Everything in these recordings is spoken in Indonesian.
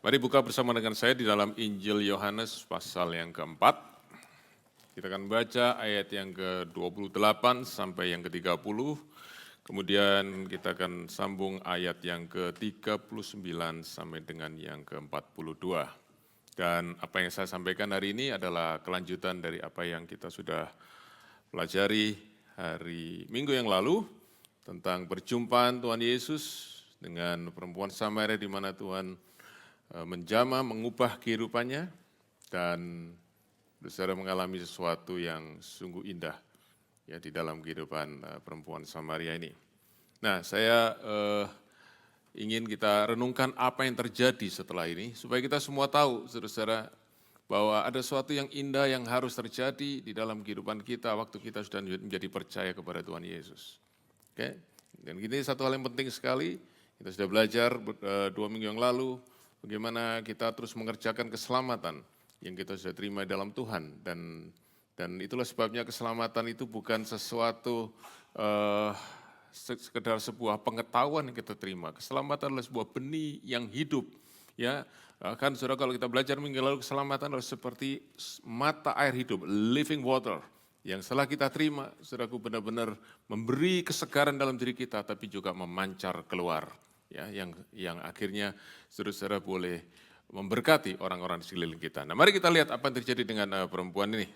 Mari buka bersama dengan saya di dalam Injil Yohanes pasal yang keempat. Kita akan baca ayat yang ke-28 sampai yang ke-30. Kemudian kita akan sambung ayat yang ke-39 sampai dengan yang ke-42. Dan apa yang saya sampaikan hari ini adalah kelanjutan dari apa yang kita sudah pelajari hari Minggu yang lalu tentang perjumpaan Tuhan Yesus dengan perempuan Samaria di mana Tuhan menjamah, mengubah kehidupannya, dan saudara mengalami sesuatu yang sungguh indah ya di dalam kehidupan perempuan Samaria ini. Nah, saya ingin kita renungkan apa yang terjadi setelah ini, supaya kita semua tahu, saudara-saudara, bahwa ada sesuatu yang indah yang harus terjadi di dalam kehidupan kita waktu kita sudah menjadi percaya kepada Tuhan Yesus. Oke, dan ini satu hal yang penting sekali. Kita sudah belajar 2 minggu yang lalu, bagaimana kita terus mengerjakan keselamatan yang kita sudah terima dalam Tuhan. Dan itulah sebabnya keselamatan itu bukan sesuatu sekedar sebuah pengetahuan yang kita terima. Keselamatan adalah sebuah benih yang hidup. Ya, kan saudara, kalau kita belajar minggu lalu, keselamatan adalah seperti mata air hidup, living water. Yang setelah kita terima, saudaraku, benar-benar memberi kesegaran dalam diri kita, tapi juga memancar keluar. Ya, yang akhirnya saudara-saudara boleh memberkati orang-orang di sekeliling kita. Nah, mari kita lihat apa yang terjadi dengan perempuan ini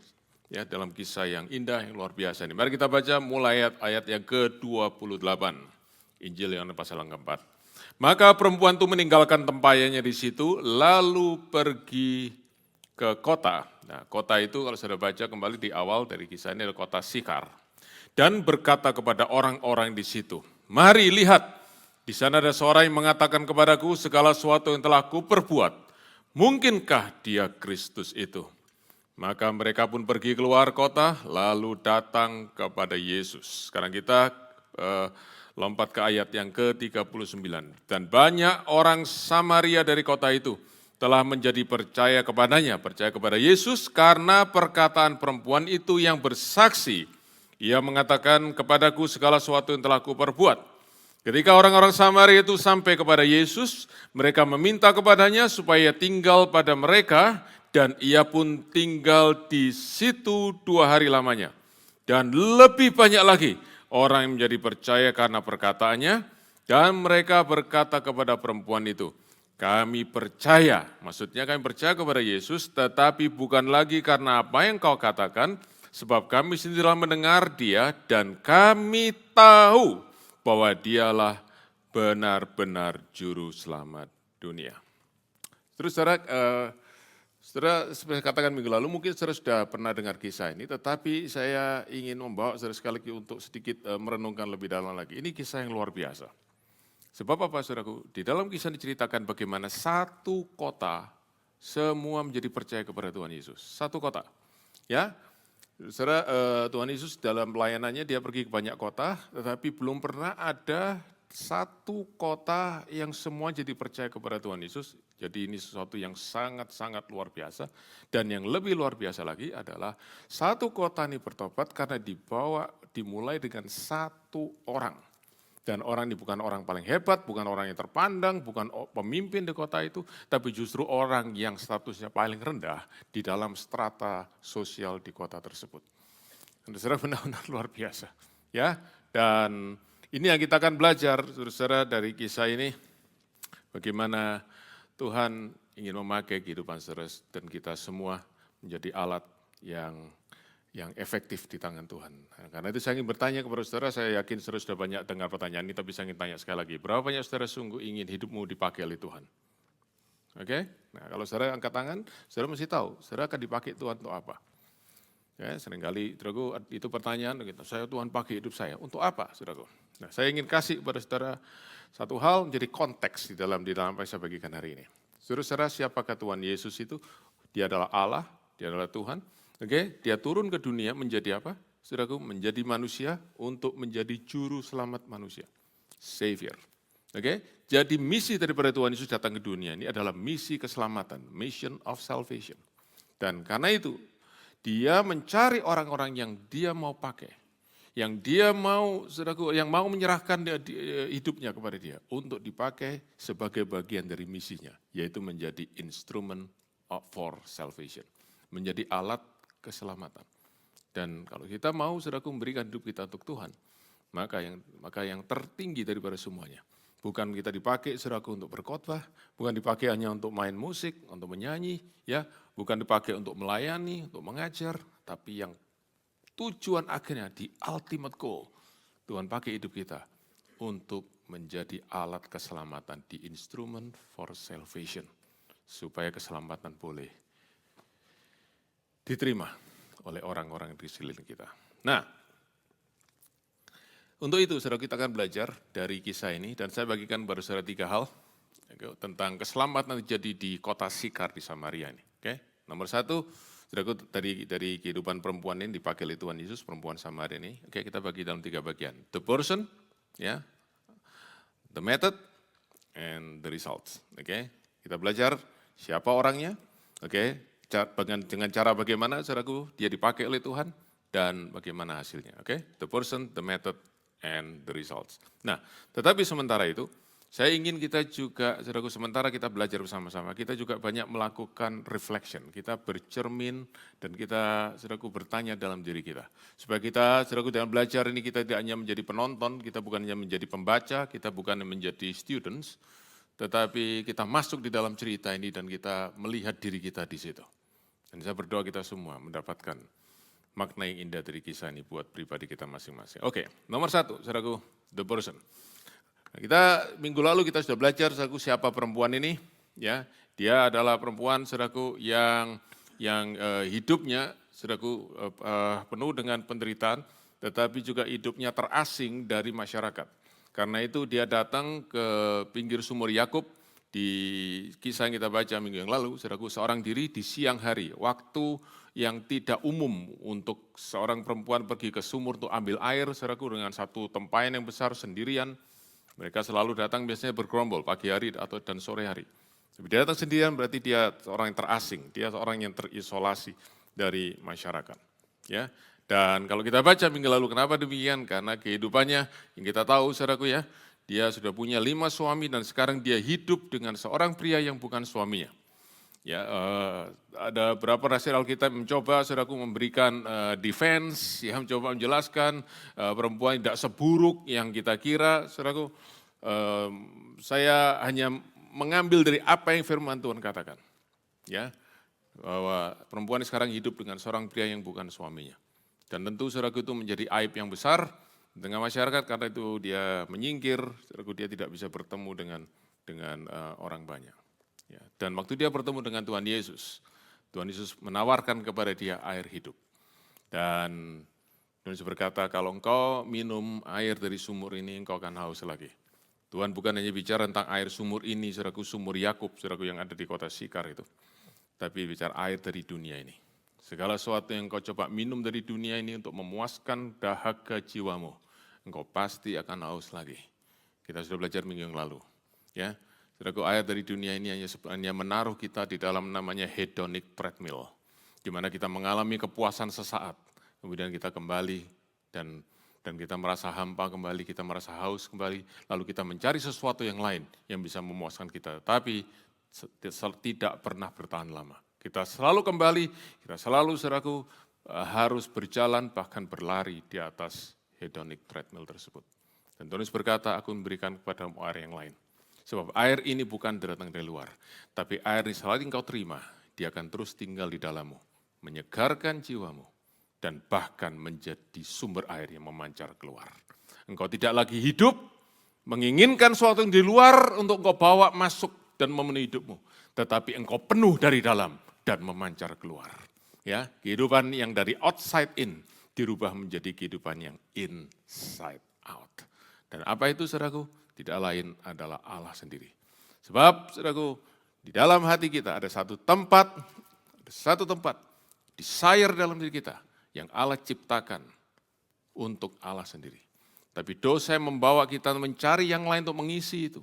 ya dalam kisah yang indah, yang luar biasa ini. Mari kita baca mulai ayat yang ke-28. Injil Yohanes pasal yang keempat. Maka perempuan itu meninggalkan tempayannya di situ, lalu pergi ke kota. Nah, kota itu kalau sudah baca kembali di awal dari kisah ini adalah kota Sikar. Dan berkata kepada orang-orang di situ, mari lihat, di sana ada seorang yang mengatakan kepadaku segala sesuatu yang telah kuperbuat. Mungkinkah dia Kristus itu? Maka mereka pun pergi keluar kota, lalu datang kepada Yesus. Sekarang kita lompat ke ayat yang ke-39. Dan banyak orang Samaria dari kota itu telah menjadi percaya kepadanya, percaya kepada Yesus karena perkataan perempuan itu yang bersaksi. Ia mengatakan kepadaku segala sesuatu yang telah kuperbuat. Ketika orang-orang Samaria itu sampai kepada Yesus, mereka meminta kepadanya supaya tinggal pada mereka, dan ia pun tinggal di situ 2 hari lamanya. Dan lebih banyak lagi orang yang menjadi percaya karena perkataannya, dan mereka berkata kepada perempuan itu, kami percaya, maksudnya kami percaya kepada Yesus, tetapi bukan lagi karena apa yang kau katakan, sebab kami sendiri telah mendengar dia, dan kami tahu bahwa dialah benar-benar juru selamat dunia. Terus saudara seperti katakan minggu lalu, mungkin saudara sudah pernah dengar kisah ini, tetapi saya ingin membawa saudara sekali lagi untuk sedikit merenungkan lebih dalam lagi. Ini kisah yang luar biasa. Sebab apa saudaraku? Di dalam kisah diceritakan bagaimana satu kota semua menjadi percaya kepada Tuhan Yesus. Satu kota. Ya, saudara, Tuhan Yesus dalam pelayanannya dia pergi ke banyak kota, tetapi belum pernah ada satu kota yang semua jadi percaya kepada Tuhan Yesus. Jadi ini sesuatu yang sangat-sangat luar biasa. Dan yang lebih luar biasa lagi adalah satu kota ini bertobat karena dimulai dengan satu orang. Dan orang ini bukan orang paling hebat, bukan orang yang terpandang, bukan pemimpin di kota itu, tapi justru orang yang statusnya paling rendah di dalam strata sosial di kota tersebut. Dan saudara, benar-benar luar biasa. Ya, dan ini yang kita akan belajar, saudara, dari kisah ini, bagaimana Tuhan ingin memakai kehidupan saudara dan kita semua menjadi alat yang efektif di tangan Tuhan. Nah, karena itu saya ingin bertanya kepada saudara, saya yakin saudara sudah banyak dengar pertanyaan ini, tapi saya ingin tanya sekali lagi, berapa banyak saudara sungguh ingin hidupmu dipakai oleh Tuhan? Oke? Nah, kalau saudara angkat tangan, saudara mesti tahu, saudara akan dipakai Tuhan untuk apa? Ya, seringkali, saudaraku, itu pertanyaan, gitu, saya Tuhan pakai hidup saya, untuk apa, saudaraku? Nah, saya ingin kasih kepada saudara satu hal menjadi konteks di dalam apa yang saya bagikan hari ini. Saudara, siapakah Tuhan Yesus itu? Dia adalah Allah, dia adalah Tuhan. Oke, dia turun ke dunia menjadi apa? Saudaraku, menjadi manusia untuk menjadi juru selamat manusia. Savior. Oke, jadi misi daripada Tuhan Yesus datang ke dunia ini adalah misi keselamatan, mission of salvation. Dan karena itu, dia mencari orang-orang yang dia mau pakai, Yang dia mau, saudaraku, yang mau menyerahkan hidupnya kepada dia untuk dipakai sebagai bagian dari misinya, yaitu menjadi instrument for salvation, menjadi alat keselamatan. Dan kalau kita mau, saudaraku, memberikan hidup kita untuk Tuhan, maka yang tertinggi daripada semuanya, bukan kita dipakai, saudaraku, untuk berkhotbah, bukan dipakai hanya untuk main musik, untuk menyanyi, ya, bukan dipakai untuk melayani, untuk mengajar, tapi yang tujuan akhirnya di ultimate goal, Tuhan pakai hidup kita untuk menjadi alat keselamatan, di instrument for salvation, supaya keselamatan boleh diterima oleh orang-orang di sekeliling kita. Nah, untuk itu saudara kita akan belajar dari kisah ini, dan saya bagikan baru saudara 3 hal tentang keselamatan terjadi di kota Sikar di Samaria ini. Oke, nomor 1, saudaraku, dari kehidupan perempuan ini dipakai oleh Tuhan Yesus, perempuan Samaria ini. Oke, kita bagi dalam 3 bagian. The person, ya, the method, and the results. Oke, kita belajar siapa orangnya. Oke, dengan cara bagaimana, saudaraku, dia dipakai oleh Tuhan dan bagaimana hasilnya. Oke, the person, the method, and the results. Nah, tetapi sementara itu, saya ingin kita juga, saudaraku, sementara kita belajar bersama-sama, kita juga banyak melakukan reflection, kita bercermin, dan kita, saudaraku, bertanya dalam diri kita. Supaya kita, saudaraku, dalam belajar ini kita tidak hanya menjadi penonton, kita bukan hanya menjadi pembaca, kita bukan menjadi students, tetapi kita masuk di dalam cerita ini dan kita melihat diri kita di situ. Dan saya berdoa kita semua mendapatkan makna yang indah dari kisah ini buat pribadi kita masing-masing. Oke, nomor 1, saudaraku, the person. Kita minggu lalu kita sudah belajar, saudaraku, siapa perempuan ini, ya. Dia adalah perempuan, saudaraku, yang hidupnya, saudaraku, penuh dengan penderitaan, tetapi juga hidupnya terasing dari masyarakat. Karena itu dia datang ke pinggir sumur Yakub. Di kisah yang kita baca minggu yang lalu, saudaraku, seorang diri di siang hari, waktu yang tidak umum untuk seorang perempuan pergi ke sumur untuk ambil air, saudaraku, dengan satu tempayan yang besar sendirian. Mereka selalu datang biasanya bergerombol pagi hari dan sore hari. Tapi dia datang sendirian berarti dia orang yang terasing, dia orang yang terisolasi dari masyarakat. Ya. Dan kalau kita baca minggu lalu, kenapa demikian? Karena kehidupannya yang kita tahu, saudaraku, ya, dia sudah punya 5 suami dan sekarang dia hidup dengan seorang pria yang bukan suaminya. Ya, ada beberapa nasihat Alkitab mencoba, saudaraku, memberikan defense, ya, mencoba menjelaskan perempuan tidak seburuk yang kita kira, saudaraku. Saya hanya mengambil dari apa yang firman Tuhan katakan, ya, bahwa perempuan sekarang hidup dengan seorang pria yang bukan suaminya. Dan tentu, saudaraku, itu menjadi aib yang besar dengan masyarakat, karena itu dia menyingkir, saudaraku, dia tidak bisa bertemu dengan orang banyak. Ya, dan waktu dia bertemu dengan Tuhan Yesus menawarkan kepada dia air hidup. Dan Tuhan Yesus berkata, kalau engkau minum air dari sumur ini, engkau akan haus lagi. Tuhan bukan hanya bicara tentang air sumur ini, saudaraku, sumur Yakub, saudaraku, yang ada di kota Sikar itu. Tapi bicara air dari dunia ini. Segala sesuatu yang engkau coba minum dari dunia ini untuk memuaskan dahaga jiwamu, engkau pasti akan haus lagi. Kita sudah belajar minggu yang lalu. Ya. Saudaraku, air dari dunia ini hanya menaruh kita di dalam namanya hedonic treadmill, di mana kita mengalami kepuasan sesaat, kemudian kita kembali dan kita merasa hampa kembali, kita merasa haus kembali, lalu kita mencari sesuatu yang lain yang bisa memuaskan kita, tapi tidak pernah bertahan lama. Kita selalu kembali, kita selalu, saudaraku, harus berjalan bahkan berlari di atas hedonic treadmill tersebut. Dan Tuhan berkata, aku memberikan kepadamu air yang lain. Sebab air ini bukan datang dari luar, tapi air ini selagi engkau terima, dia akan terus tinggal di dalammu, menyegarkan jiwamu, dan bahkan menjadi sumber air yang memancar keluar. Engkau tidak lagi hidup, menginginkan sesuatu yang di luar untuk engkau bawa masuk dan memenuhi hidupmu, tetapi engkau penuh dari dalam dan memancar keluar. Ya, kehidupan yang dari outside in dirubah menjadi kehidupan yang inside out. Dan apa itu, saudaraku? Tidak lain adalah Allah sendiri. Sebab, saudaraku, di dalam hati kita ada satu tempat, desire dalam diri kita yang Allah ciptakan untuk Allah sendiri. Tapi dosa membawa kita mencari yang lain untuk mengisi itu.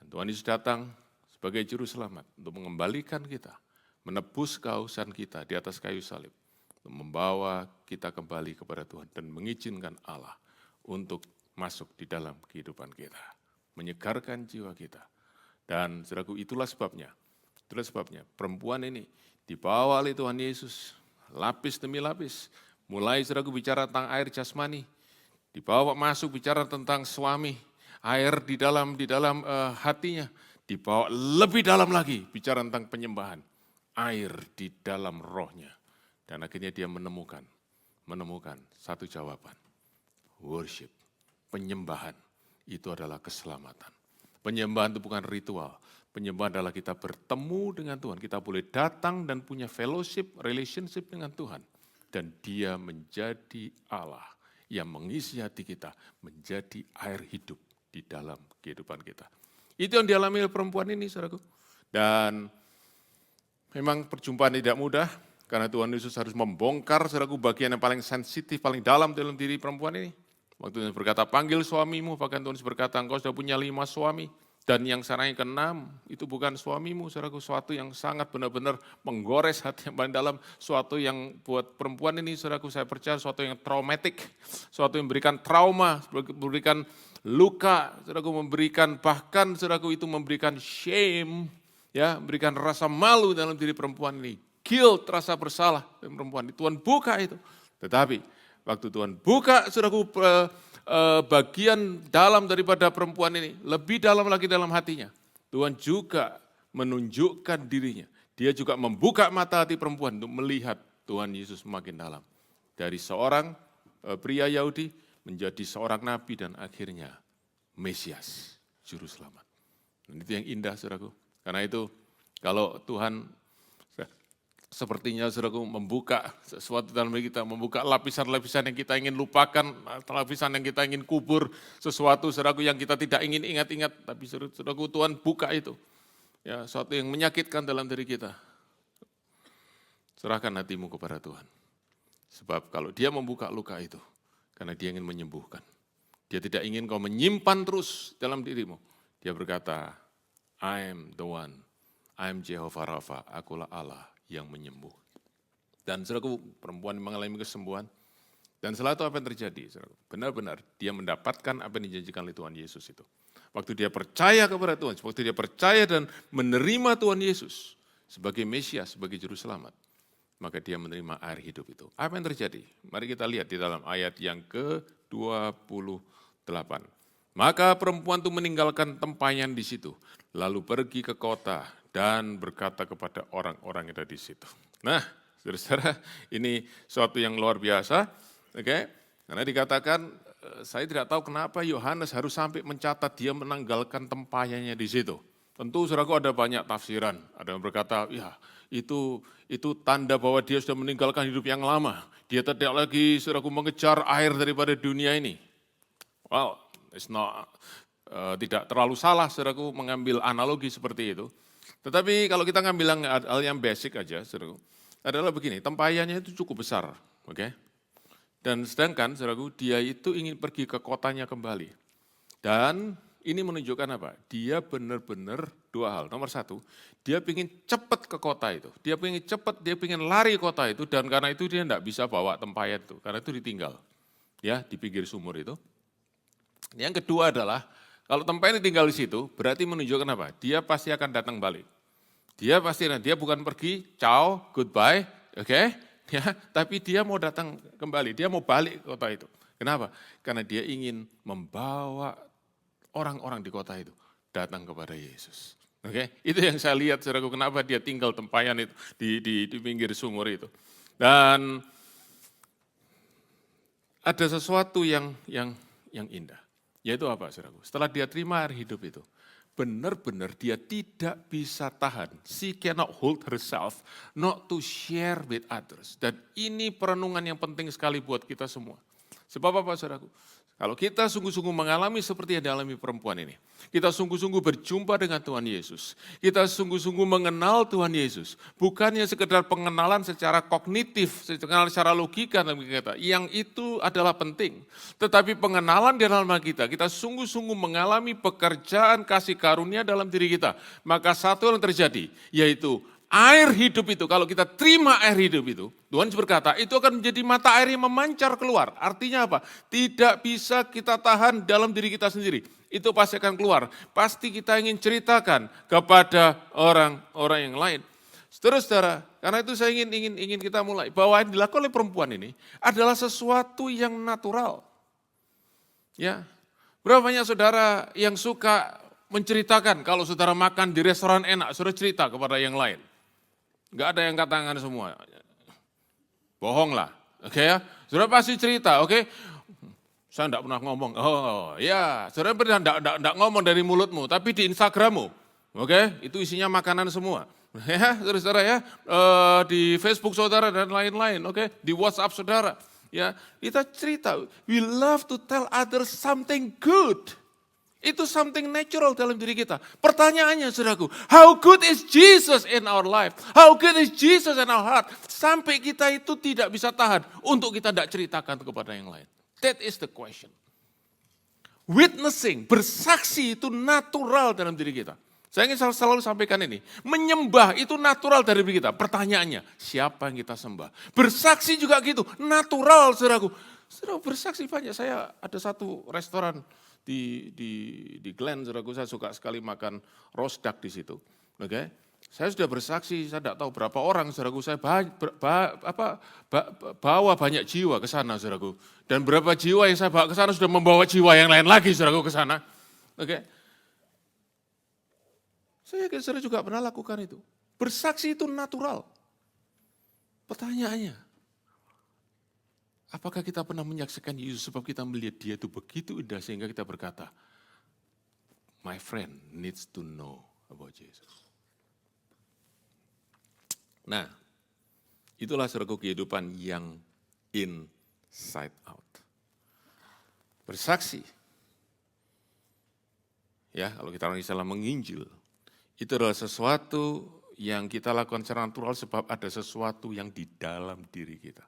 Dan Tuhan Yesus datang sebagai juru selamat untuk mengembalikan kita, menebus kehausan kita di atas kayu salib, membawa kita kembali kepada Tuhan dan mengizinkan Allah untuk masuk di dalam kehidupan kita, menyegarkan jiwa kita. Dan saudaraku, itulah sebabnya perempuan ini dibawa oleh Tuhan Yesus, lapis demi lapis. Mulai saudaraku bicara tentang air jasmani, dibawa masuk bicara tentang suami, air di dalam hatinya, dibawa lebih dalam lagi bicara tentang penyembahan, air di dalam rohnya. Dan akhirnya dia menemukan satu jawaban, worship, penyembahan itu adalah keselamatan. Penyembahan itu bukan ritual, penyembahan adalah kita bertemu dengan Tuhan, kita boleh datang dan punya fellowship, relationship dengan Tuhan. Dan dia menjadi Allah yang mengisi hati kita, menjadi air hidup di dalam kehidupan kita. Itu yang dialami oleh perempuan ini, saudaraku. Dan memang perjumpaan tidak mudah, karena Tuhan Yesus harus membongkar, saudaraku, bagian yang paling sensitif, paling dalam diri perempuan ini. Waktu Tuhan berkata, panggil suamimu, bahkan Tuhan berkata, engkau sudah punya 5 suami. Dan yang sarangnya ke-6, itu bukan suamimu, saudaraku, suatu yang sangat benar-benar menggores hati yang paling dalam, suatu yang buat perempuan ini, saudaraku, saya percaya, suatu yang traumatik, suatu yang memberikan trauma, memberikan luka, saudaraku, memberikan bahkan, saudaraku, itu memberikan shame, ya, memberikan rasa malu dalam diri perempuan ini, guilt, rasa bersalah dalam perempuan ini. Tuhan buka itu, tetapi waktu Tuhan buka, saudaraku, bagian dalam daripada perempuan ini, lebih dalam lagi dalam hatinya, Tuhan juga menunjukkan dirinya. Dia juga membuka mata hati perempuan untuk melihat Tuhan Yesus semakin dalam. Dari seorang pria Yahudi menjadi seorang nabi dan akhirnya Mesias, Juru Selamat. Dan itu yang indah, saudaraku. Karena itu kalau Tuhan sepertinya, saudaraku, membuka sesuatu dalam diri kita, membuka lapisan-lapisan yang kita ingin lupakan, lapisan yang kita ingin kubur, sesuatu, saudaraku, yang kita tidak ingin ingat-ingat, tapi saudaraku, Tuhan buka itu. Ya, sesuatu yang menyakitkan dalam diri kita. Serahkan hatimu kepada Tuhan. Sebab kalau dia membuka luka itu, karena dia ingin menyembuhkan. Dia tidak ingin kau menyimpan terus dalam dirimu. Dia berkata, I am the one, I am Jehovah Rafa, akulah Allah yang menyembuh. Dan saudaraku, perempuan mengalami kesembuhan. Dan setelah itu apa yang terjadi? Saudaraku? Benar-benar dia mendapatkan apa yang dijanjikan oleh Tuhan Yesus itu. Waktu dia percaya kepada Tuhan, waktu dia percaya dan menerima Tuhan Yesus sebagai Mesias, sebagai Juru Selamat, maka dia menerima air hidup itu. Apa yang terjadi? Mari kita lihat di dalam ayat yang ke-28. Maka perempuan itu meninggalkan tempayan di situ, lalu pergi ke kota dan berkata kepada orang-orang yang ada di situ. Nah, saudara-saudara, ini suatu yang luar biasa, oke? Karena dikatakan, saya tidak tahu kenapa Yohanes harus sampai mencatat dia menanggalkan tempayannya di situ. Tentu, saudaraku, ada banyak tafsiran. Ada yang berkata, ya itu tanda bahwa dia sudah meninggalkan hidup yang lama. Dia tidak lagi, saudaraku, mengejar air daripada dunia ini. Well, it's not, tidak terlalu salah, saudaraku, mengambil analogi seperti itu. Tetapi kalau kita ngambil hal yang basic aja, saudaraku, adalah begini, tempayannya itu cukup besar, oke? Dan sedangkan, saudaraku, dia itu ingin pergi ke kotanya kembali. Dan ini menunjukkan apa? Dia benar-benar 2 hal. Nomor 1, dia ingin cepat ke kota itu. Dia ingin cepat, dia ingin lari kota itu, dan karena itu dia tidak bisa bawa tempayan itu, karena itu ditinggal, ya, di pinggir sumur itu. Yang kedua adalah, kalau tempayan tinggal di situ, berarti menunjukkan apa? Dia pasti akan datang balik. Dia bukan pergi, ciao, goodbye, oke? Ya, tapi dia mau datang kembali, dia mau balik ke kota itu. Kenapa? Karena dia ingin membawa orang-orang di kota itu datang kepada Yesus. Oke? Itu yang saya lihat, saudaraku, kenapa dia tinggal tempayan itu di pinggir sumur itu. Dan ada sesuatu yang indah. Yaitu apa, saudaraku? Setelah dia terima air hidup itu, benar-benar dia tidak bisa tahan. She cannot hold herself not to share with others. Dan ini perenungan yang penting sekali buat kita semua. Sebab apa, saudaraku? Kalau kita sungguh-sungguh mengalami seperti yang dialami perempuan ini, kita sungguh-sungguh berjumpa dengan Tuhan Yesus, kita sungguh-sungguh mengenal Tuhan Yesus, bukannya sekedar pengenalan secara kognitif, secara logika, yang itu adalah penting. Tetapi pengenalan di dalam kita sungguh-sungguh mengalami pekerjaan kasih karunia dalam diri kita. Maka satu yang terjadi, yaitu Air hidup itu, kalau kita terima air hidup itu, Tuhan berkata, itu akan menjadi mata air yang memancar keluar. Artinya apa? Tidak bisa kita tahan dalam diri kita sendiri. Itu pasti akan keluar. Pasti kita ingin ceritakan kepada orang-orang yang lain. Saudara-saudara, karena itu saya ingin kita mulai. Bahwa yang dilakukan oleh perempuan ini adalah sesuatu yang natural. Ya, berapa banyak saudara yang suka menceritakan kalau saudara makan di restoran enak, saudara cerita kepada yang lain. Enggak ada yang angkat tangan semua. Bohong lah. Oke ya. Saudara pasti cerita, oke. Saya enggak pernah ngomong. Oh ya, saudara pernah enggak ngomong dari mulutmu, tapi di Instagrammu. Oke, itu isinya makanan semua. Ya, saudara ya. Di Facebook saudara dan lain-lain, oke. Di WhatsApp saudara. Ya, kita cerita. We love to tell others something good. Itu something natural dalam diri kita. Pertanyaannya saudaraku, how good is Jesus in our life? How good is Jesus in our heart? Sampai kita itu tidak bisa tahan untuk kita tidak ceritakan kepada yang lain. That is the question. Witnessing, bersaksi itu natural dalam diri kita. Saya ingin selalu sampaikan ini. Menyembah itu natural dari diri kita. Pertanyaannya, siapa yang kita sembah? Bersaksi juga gitu, natural saudaraku. Saudara bersaksi banyak, saya ada satu restoran di Glen, saudaraku, saya suka sekali makan roast duck di situ. Oke, saya sudah bersaksi, saya tidak tahu berapa orang, saudaraku, saya bawa banyak jiwa ke sana, saudaraku. Dan berapa jiwa yang saya bawa ke sana sudah membawa jiwa yang lain lagi, saudaraku, ke sana. Oke, saya yakin saudara juga pernah lakukan itu. Bersaksi itu natural. Pertanyaannya, apakah kita pernah menyaksikan Yesus sebab kita melihat dia itu begitu indah sehingga kita berkata, my friend needs to know about Jesus. Nah, itulah saudaraku kehidupan yang inside out. Bersaksi. Ya, kalau kita orang Islam menginjil, itu adalah sesuatu yang kita lakukan secara natural sebab ada sesuatu yang di dalam diri kita.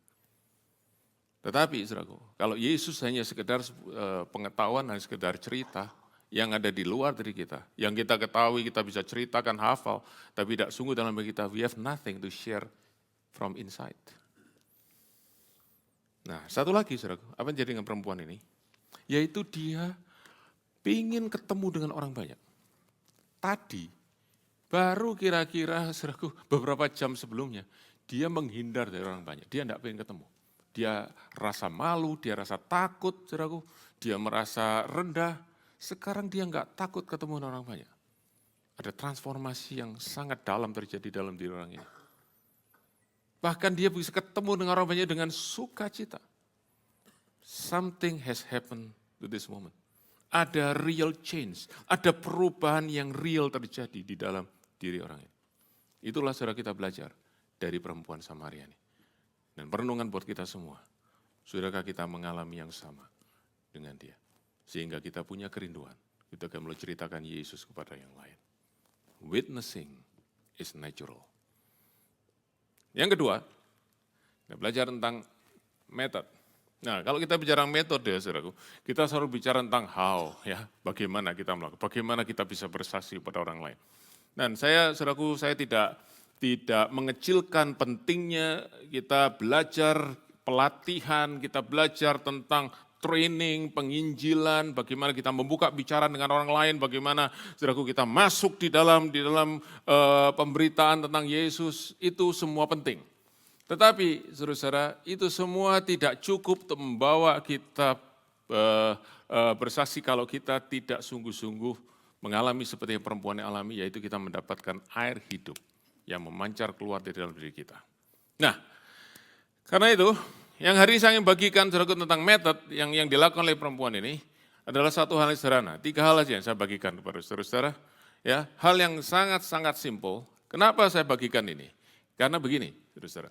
Tetapi, saudaraku, kalau Yesus hanya sekedar pengetahuan dan sekedar cerita yang ada di luar diri kita, yang kita ketahui, kita bisa ceritakan, hafal, tapi tidak sungguh dalam diri kita, we have nothing to share from inside. Nah, satu lagi, saudaraku, apa yang jadi dengan perempuan ini? Yaitu dia ingin ketemu dengan orang banyak. Tadi, baru kira-kira, saudaraku, beberapa jam sebelumnya, dia menghindar dari orang banyak, dia tidak ingin ketemu. Dia rasa malu, dia rasa takut, saudaraku. Dia merasa rendah. Sekarang dia enggak takut ketemu orang banyak. Ada transformasi yang sangat dalam terjadi dalam diri orang ini. Bahkan dia bisa ketemu dengan orang banyak dengan sukacita. Something has happened to this woman. Ada real change, ada perubahan yang real terjadi di dalam diri orang ini. Itulah saudara kita belajar dari perempuan Samaria ini. Dan perenungan buat kita semua, sudahkah kita mengalami yang sama dengan dia? Sehingga kita punya kerinduan, kita akan mulai ceritakan Yesus kepada yang lain. Witnessing is natural. Yang kedua, kita belajar tentang method. Nah, kalau kita bicara metode, saudaraku, kita selalu bicara tentang how, ya, bagaimana kita melakukan, bagaimana kita bisa bersaksi kepada orang lain. Dan saudaraku, saya tidak mengecilkan pentingnya kita belajar pelatihan, kita belajar tentang training, penginjilan, bagaimana kita membuka bicara dengan orang lain, bagaimana saudaraku kita masuk di dalam pemberitaan tentang Yesus, itu semua penting. Tetapi saudara-saudara, itu semua tidak cukup untuk membawa kita bersaksi kalau kita tidak sungguh-sungguh mengalami seperti yang perempuan yang alami, yaitu kita mendapatkan air hidup yang memancar keluar dari dalam diri kita. Nah, karena itu, yang hari ini saya ingin bagikan saudaraku tentang metode yang dilakukan oleh perempuan ini adalah satu hal yang sederhana. 3 hal saja yang saya bagikan kepada saudara-saudara. Ya, hal yang sangat-sangat simpel. Kenapa saya bagikan ini? Karena begini, saudara-saudara.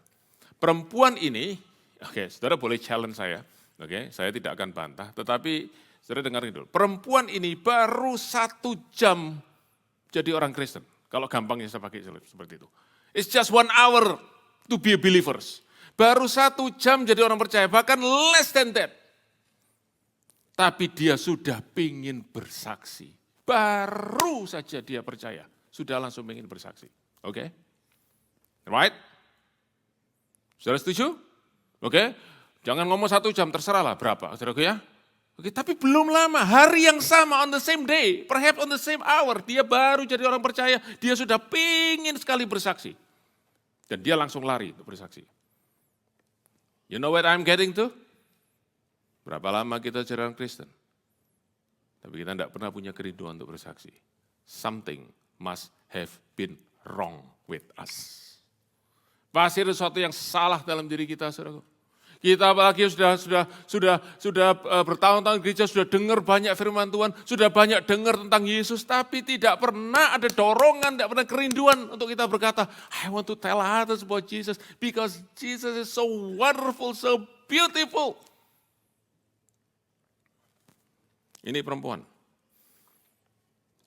Perempuan ini, oke, saudara boleh challenge saya, oke, saya tidak akan bantah, tetapi saudara dengarin dulu. Perempuan ini baru 1 jam jadi orang Kristen. Kalau gampangnya saya pakai seperti itu. It's just 1 hour to be a believers. Baru 1 jam jadi orang percaya, bahkan less than that. Tapi dia sudah pingin bersaksi. Baru saja dia percaya, sudah langsung pingin bersaksi. Oke? Right? Saudara setuju? Oke, jangan ngomong 1 jam, terserahlah berapa, saudaraku ya. Oke, tapi belum lama, hari yang sama, on the same day, perhaps on the same hour, dia baru jadi orang percaya, dia sudah pingin sekali bersaksi. Dan dia langsung lari untuk bersaksi. You know what I'm getting to? Berapa lama kita jadi orang Kristen? Tapi kita tidak pernah punya kerinduan untuk bersaksi. Something must have been wrong with us. Pasti ada sesuatu yang salah dalam diri kita, saudara. Kita apalagi sudah bertahun-tahun gereja, sudah dengar banyak firman Tuhan, sudah banyak dengar tentang Yesus, tapi tidak pernah ada dorongan, tidak pernah kerinduan untuk kita berkata, I want to tell others about Jesus, because Jesus is so wonderful, so beautiful. Ini perempuan,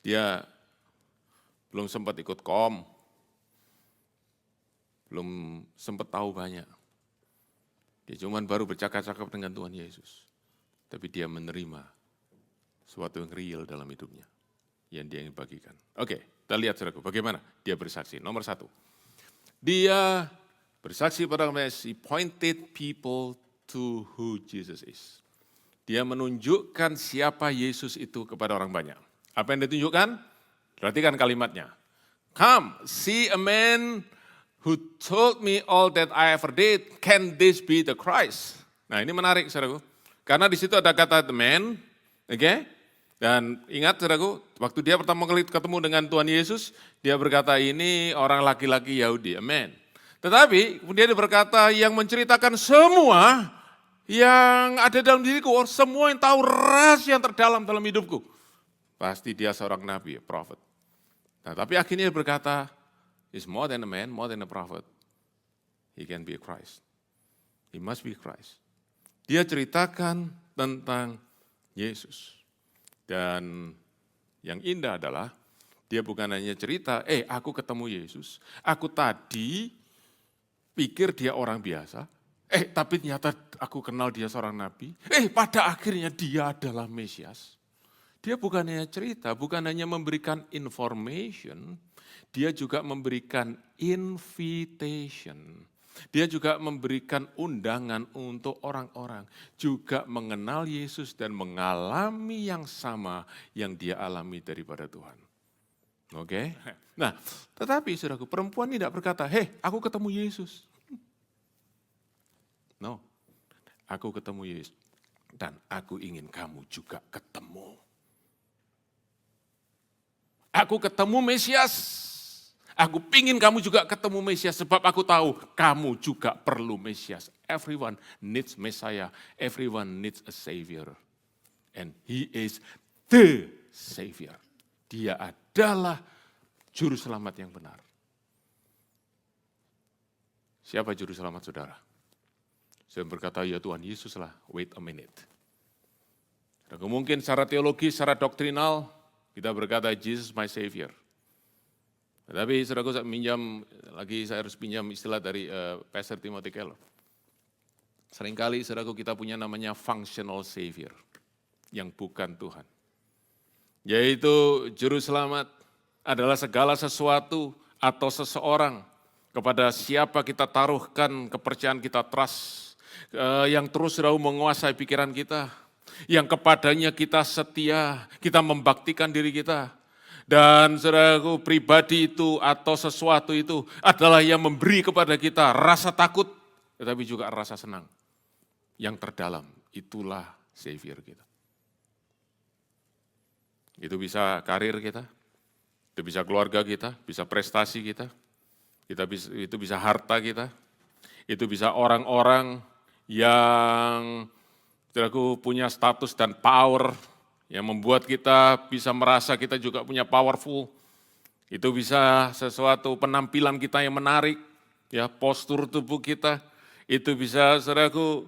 dia belum sempat ikut belum sempat tahu banyak. Dia cuma baru bercakap-cakap dengan Tuhan Yesus. Tapi dia menerima sesuatu yang real dalam hidupnya. Yang dia ingin bagikan. Oke, kita lihat saudaraku, bagaimana dia bersaksi. Nomor 1, dia bersaksi pada Yesus, he pointed people to who Jesus is. Dia menunjukkan siapa Yesus itu kepada orang banyak. Apa yang ditunjukkan? Perhatikan kalimatnya. Come, see a man who told me all that I ever did, can this be the Christ? Nah ini menarik saudaraku, karena di situ ada kata the man, oke? Dan ingat saudaraku, waktu dia pertama kali ketemu dengan Tuhan Yesus, dia berkata ini orang laki-laki Yahudi, a man. Tetapi kemudian dia berkata yang menceritakan semua yang ada dalam diriku, semua yang tahu rahasia yang terdalam dalam hidupku. Pasti dia seorang nabi, prophet. Nah tapi akhirnya dia berkata, he's more than a man, more than a prophet. He can be a Christ. He must be Christ. Dia ceritakan tentang Yesus. Dan yang indah adalah, dia bukan hanya cerita, aku ketemu Yesus, aku tadi pikir dia orang biasa, tapi ternyata aku kenal dia seorang nabi, pada akhirnya dia adalah Mesias. Dia bukan hanya cerita, bukan hanya memberikan information, dia juga memberikan invitation. Dia juga memberikan undangan untuk orang-orang juga mengenal Yesus dan mengalami yang sama yang dia alami daripada Tuhan. Oke? Nah, tetapi saudaraku, perempuan ini tidak berkata, aku ketemu Yesus. No, aku ketemu Yesus dan aku ingin kamu juga ketemu. Aku ketemu Mesias. Aku pingin kamu juga ketemu Mesias sebab aku tahu kamu juga perlu Mesias. Everyone needs Messiah. Everyone needs a Savior. And He is the Savior. Dia adalah juru selamat yang benar. Siapa juru selamat saudara? Saya berkata, ya Tuhan Yesus lah. Wait a minute. Dan mungkin secara teologi, secara doktrinal, kita berkata, Jesus my Savior. Tapi saudaraku saya harus pinjam istilah dari Pastor Timothy Keller. Seringkali saudaraku kita punya namanya functional savior, yang bukan Tuhan. Yaitu juru selamat adalah segala sesuatu atau seseorang kepada siapa kita taruhkan kepercayaan kita, trust, yang terus menguasai pikiran kita, yang kepadanya kita setia, kita membaktikan diri kita. Dan saudaraku, pribadi itu atau sesuatu itu adalah yang memberi kepada kita rasa takut, tetapi juga rasa senang. Yang terdalam, itulah Savior kita. Itu bisa karir kita, itu bisa keluarga kita, bisa prestasi kita, itu bisa harta kita, itu bisa orang-orang yang saudaraku punya status dan power, yang membuat kita bisa merasa kita juga punya powerful. Itu bisa sesuatu penampilan kita yang menarik, ya postur tubuh kita. Itu bisa saudaraku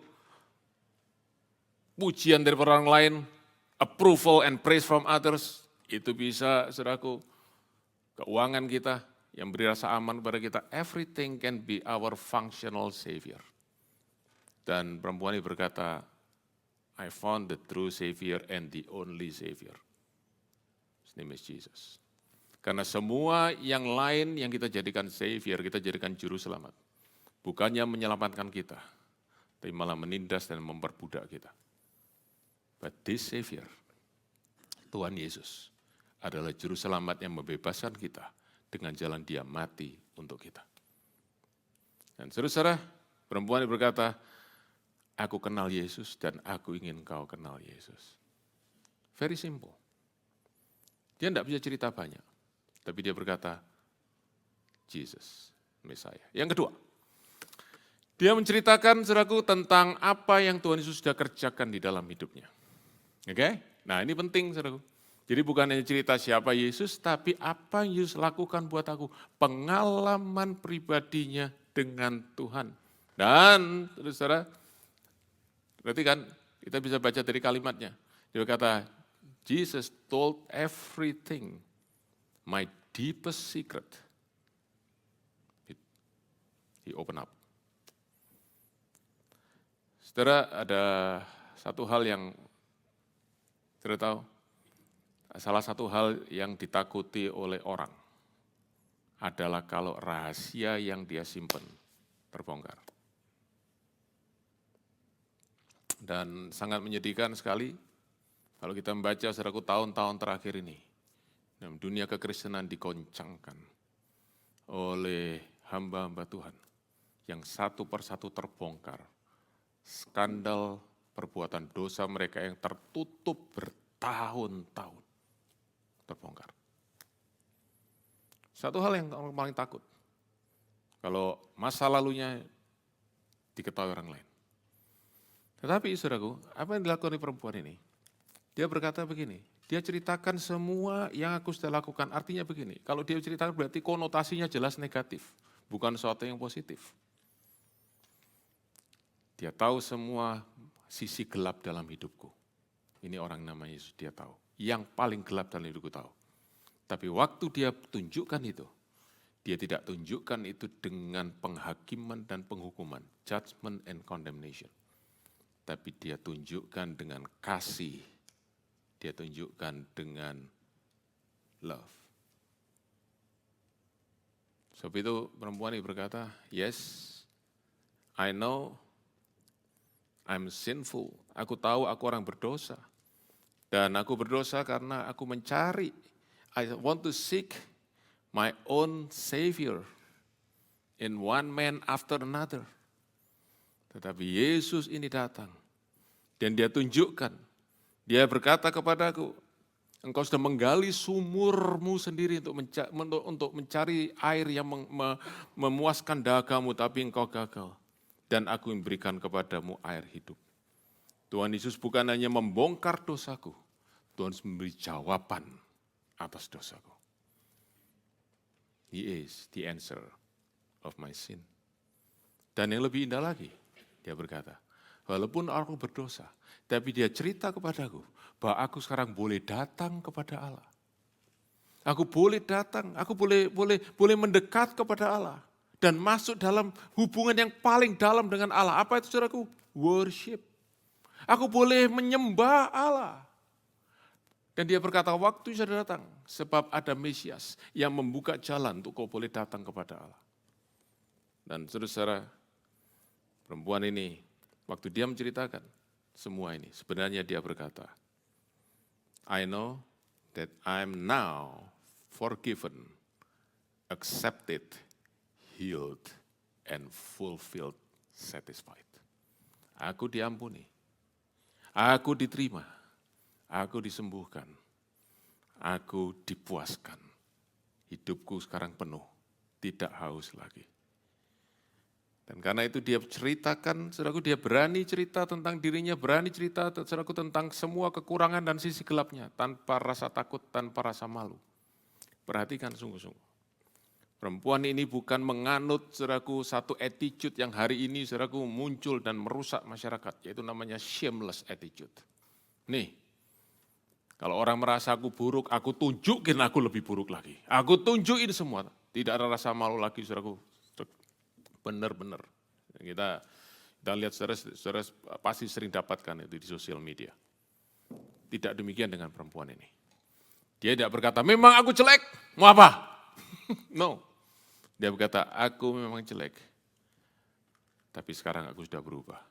pujian dari orang lain, approval and praise from others. Itu bisa saudaraku keuangan kita yang beri rasa aman kepada kita. Everything can be our functional savior. Dan perempuan ini berkata, I found the true Savior and the only Savior. His name is Jesus. Karena semua yang lain yang kita jadikan savior, kita jadikan juru selamat. Bukannya menyelamatkan kita, tapi malah menindas dan memperbudak kita. But this savior, Tuhan Yesus, adalah juru selamat yang membebaskan kita dengan jalan dia mati untuk kita. Dan saudara, perempuan ini berkata, aku kenal Yesus dan aku ingin kau kenal Yesus. Very simple. Dia tidak bisa cerita banyak. Tapi dia berkata, Jesus, Messiah. Yang kedua, dia menceritakan saudaraku tentang apa yang Tuhan Yesus sudah kerjakan di dalam hidupnya. Oke? Nah ini penting saudaraku. Jadi bukan hanya cerita siapa Yesus, tapi apa yang Yesus lakukan buat aku. Pengalaman pribadinya dengan Tuhan. Dan saudara, berarti kan kita bisa baca dari kalimatnya. Dia berkata, Jesus told everything. My deepest secret, he open up. Saudara, ada satu hal yang saudara tahu, salah satu hal yang ditakuti oleh orang adalah kalau rahasia yang dia simpan terbongkar. Dan sangat menyedihkan sekali kalau kita membaca saudaraku tahun-tahun terakhir ini. Dunia kekristenan dikoncangkan oleh hamba-hamba Tuhan yang satu persatu terbongkar. Skandal perbuatan dosa mereka yang tertutup bertahun-tahun terbongkar. Satu hal yang orang paling takut, kalau masa lalunya diketahui orang lain. Tetapi saudaraku, apa yang dilakukan oleh perempuan ini? Dia berkata begini, dia ceritakan semua yang aku sudah lakukan. Artinya begini, kalau dia ceritakan berarti konotasinya jelas negatif, bukan sesuatu yang positif. Dia tahu semua sisi gelap dalam hidupku. Ini orang namanya Yesus, dia tahu. Yang paling gelap dalam hidupku tahu. Tapi waktu dia tunjukkan itu, dia tidak tunjukkan itu dengan penghakiman dan penghukuman, judgment and condemnation. Tapi dia tunjukkan dengan kasih. Dia tunjukkan dengan love. Sebab itu perempuan ini berkata, yes, I know I'm sinful. Aku tahu aku orang berdosa. Dan aku berdosa karena aku mencari, I want to seek my own savior in one man after another. Tetapi Yesus ini datang dan dia tunjukkan, dia berkata kepadaku, engkau sudah menggali sumurmu sendiri untuk mencari air yang memuaskan dahagamu, tapi engkau gagal. Dan aku memberikan kepadamu air hidup. Tuhan Yesus bukan hanya membongkar dosaku, Tuhan Yesus memberi jawaban atas dosaku. He is the answer of my sin. Dan yang lebih indah lagi, dia berkata, walaupun aku berdosa, tapi dia cerita kepadaku bahwa aku sekarang boleh datang kepada Allah. Aku boleh datang, aku boleh mendekat kepada Allah dan masuk dalam hubungan yang paling dalam dengan Allah. Apa itu saudaraku? Worship. Aku boleh menyembah Allah. Dan dia berkata, waktu sudah datang, sebab ada Mesias yang membuka jalan untuk kau boleh datang kepada Allah. Dan saudara-saudara, perempuan ini, waktu dia menceritakan semua ini, sebenarnya dia berkata, I know that I'm now forgiven, accepted, healed, and fulfilled, satisfied. Aku diampuni, aku diterima, aku disembuhkan, aku dipuaskan. Hidupku sekarang penuh, tidak haus lagi. Dan karena itu dia ceritakan, saudaraku, dia berani cerita tentang dirinya, berani cerita, saudaraku, tentang semua kekurangan dan sisi gelapnya, tanpa rasa takut, tanpa rasa malu. Perhatikan sungguh-sungguh. Perempuan ini bukan menganut, saudaraku, satu attitude yang hari ini, saudaraku, muncul dan merusak masyarakat, yaitu namanya shameless attitude. Nih, kalau orang merasa aku buruk, aku tunjukin aku lebih buruk lagi. Aku tunjukin semua, tidak ada rasa malu lagi, saudaraku. Benar-benar. Kita lihat saudara pasti sering dapatkan itu di sosial media. Tidak demikian dengan perempuan ini. Dia tidak berkata, memang aku jelek, Mau apa? No. Dia berkata, aku memang jelek. Tapi sekarang aku sudah berubah.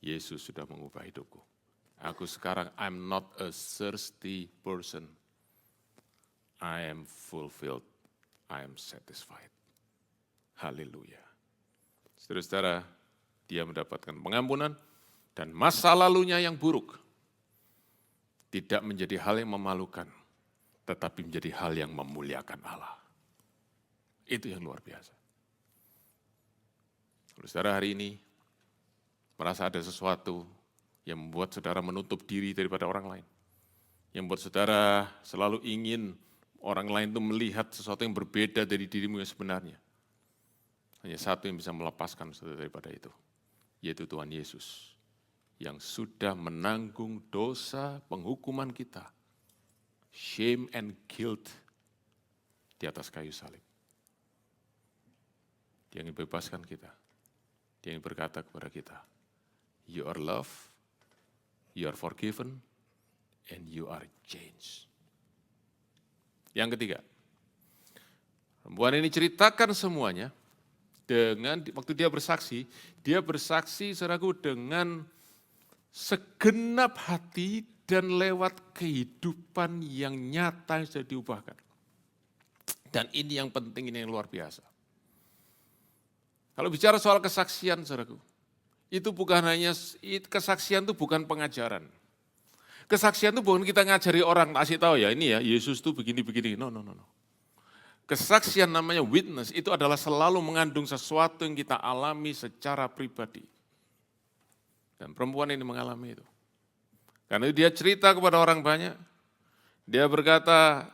Yesus sudah mengubah hidupku. Aku sekarang, I'm not a thirsty person. I am fulfilled. I am satisfied. Haleluya. Saudara-saudara, dia mendapatkan pengampunan dan masa lalunya yang buruk tidak menjadi hal yang memalukan, tetapi menjadi hal yang memuliakan Allah. Itu yang luar biasa. Kalau saudara hari ini merasa ada sesuatu yang membuat saudara menutup diri daripada orang lain, yang membuat saudara selalu ingin orang lain itu melihat sesuatu yang berbeda dari dirimu yang sebenarnya, hanya satu yang bisa melepaskan saudara daripada itu, yaitu Tuhan Yesus, yang sudah menanggung dosa penghukuman kita, shame and guilt di atas kayu salib. Dia ingin bebaskan kita. Dia ingin berkata kepada kita, you are loved, you are forgiven, and you are changed. Yang ketiga, perempuan ini ceritakan semuanya dengan, waktu dia bersaksi saudaraku dengan segenap hati dan lewat kehidupan yang nyata yang sudah diubahkan. Dan ini yang penting, ini yang luar biasa. Kalau bicara soal kesaksian, saudaraku, itu bukan hanya, kesaksian itu bukan pengajaran. Kesaksian itu bukan kita ngajari orang, kasih tahu ya ini ya, Yesus itu begini-begini. No. Kesaksian namanya witness, itu adalah selalu mengandung sesuatu yang kita alami secara pribadi. Dan perempuan ini mengalami itu. Karena dia cerita kepada orang banyak, dia berkata,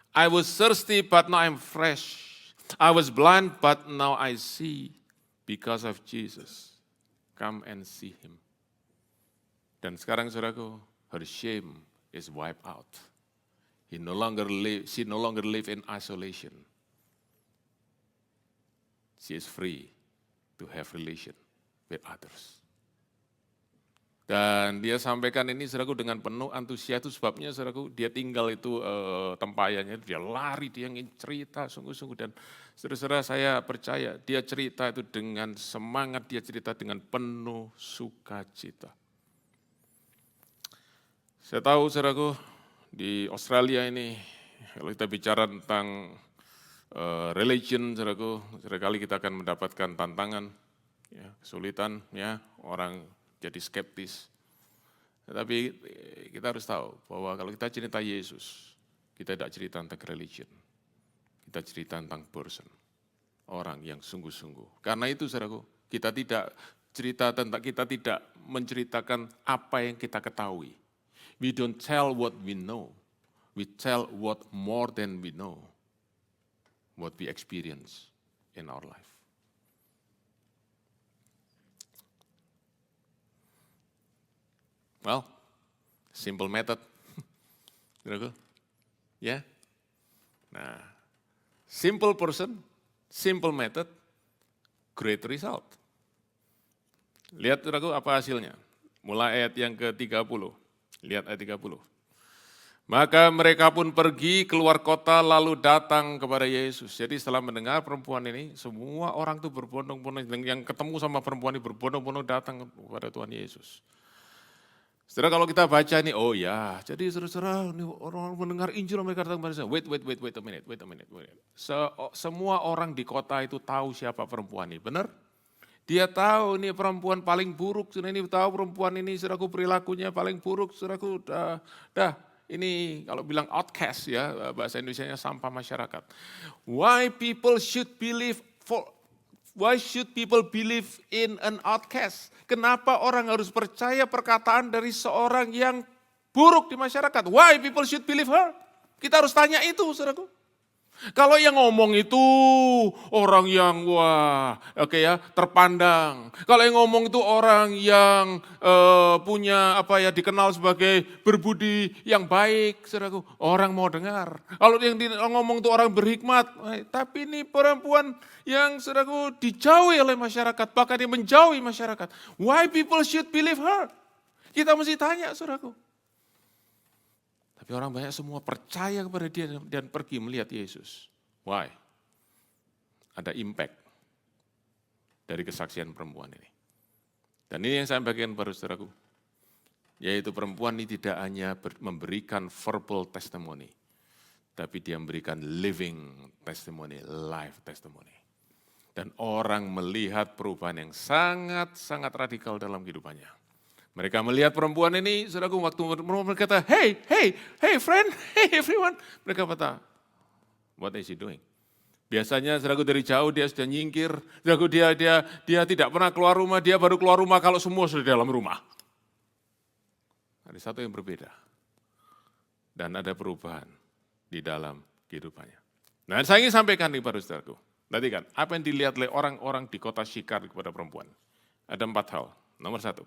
I was thirsty but now I'm fresh. I was blind but now I see because of Jesus. Come and see him. Dan sekarang saudaraku, her shame is wiped out. She no longer live in isolation. She is free to have relation with others. Dan dia sampaikan ini saudaraku dengan penuh antusias, itu sebabnya saudaraku dia tinggal itu tempayannya, dia lari, dia ingin cerita sungguh-sungguh. Dan saudara-saudara saya percaya dia cerita itu dengan semangat, dia cerita dengan penuh sukacita. Saya tahu saudaraku di Australia ini, kalau kita bicara tentang religion saudaraku, seringkali kita akan mendapatkan tantangan, ya, kesulitan, ya, orang jadi skeptis. Tetapi kita harus tahu bahwa kalau kita cerita Yesus, kita tidak cerita tentang religion. Kita cerita tentang person, orang yang sungguh-sungguh. Karena itu saudaraku, kita tidak menceritakan apa yang kita ketahui. We don't tell what we know. We tell what more than we know. What we experience in our life. Well, simple method. Ya. Nah, simple person, simple method, great result. Lihat saudaraku apa hasilnya. Mulai ayat yang ke-30. Lihat ayat 30. Maka mereka pun pergi keluar kota lalu datang kepada Yesus. Jadi setelah mendengar perempuan ini, semua orang itu berbondong-bondong, yang ketemu sama perempuan ini berbondong-bondong datang kepada Tuhan Yesus. Saudara kalau kita baca ini, oh ya, jadi saudara ini orang mendengar Injil mereka datang kepada saya. Wait a minute. Semua orang di kota itu tahu siapa perempuan ini, benar? Dia tahu ini perempuan paling buruk, ini tahu perempuan ini saudaraku perilakunya paling buruk, saudaraku dah ini kalau bilang outcast ya, bahasa Indonesianya sampah masyarakat. Why should people believe in an outcast? Kenapa orang harus percaya perkataan dari seorang yang buruk di masyarakat? Why people should believe her? Kita harus tanya itu, saudaraku. Kalau yang ngomong itu orang yang terpandang. Kalau yang ngomong itu orang yang punya dikenal sebagai berbudi yang baik, saudaraku. Orang mau dengar. Kalau yang ngomong itu orang berhikmat, tapi ini perempuan yang saudaraku dijauhi oleh masyarakat, bahkan dia menjauhi masyarakat. Why people should believe her? Kita mesti tanya, saudaraku. Tapi orang banyak semua percaya kepada dia dan pergi melihat Yesus. Why? Ada impact dari kesaksian perempuan ini. Dan ini yang saya bagikan kepada saudaraku. Yaitu perempuan ini tidak hanya memberikan verbal testimony, tapi dia memberikan living testimony, life testimony. Dan orang melihat perubahan yang sangat-sangat radikal dalam kehidupannya. Mereka melihat perempuan ini, saudaraku, waktu mereka berkata, hey friend, hey everyone. Mereka berkata, what is he doing? Biasanya saudaraku dari jauh dia sudah nyingkir, saudaraku dia tidak pernah keluar rumah, dia baru keluar rumah kalau semua sudah di dalam rumah. Ada satu yang berbeda. Dan ada perubahan di dalam kehidupannya. Nah, saya ingin sampaikan kepada saudaraku. Tadi kan, apa yang dilihat oleh orang-orang di kota Syikar kepada perempuan? Ada 4 hal. Nomor 1,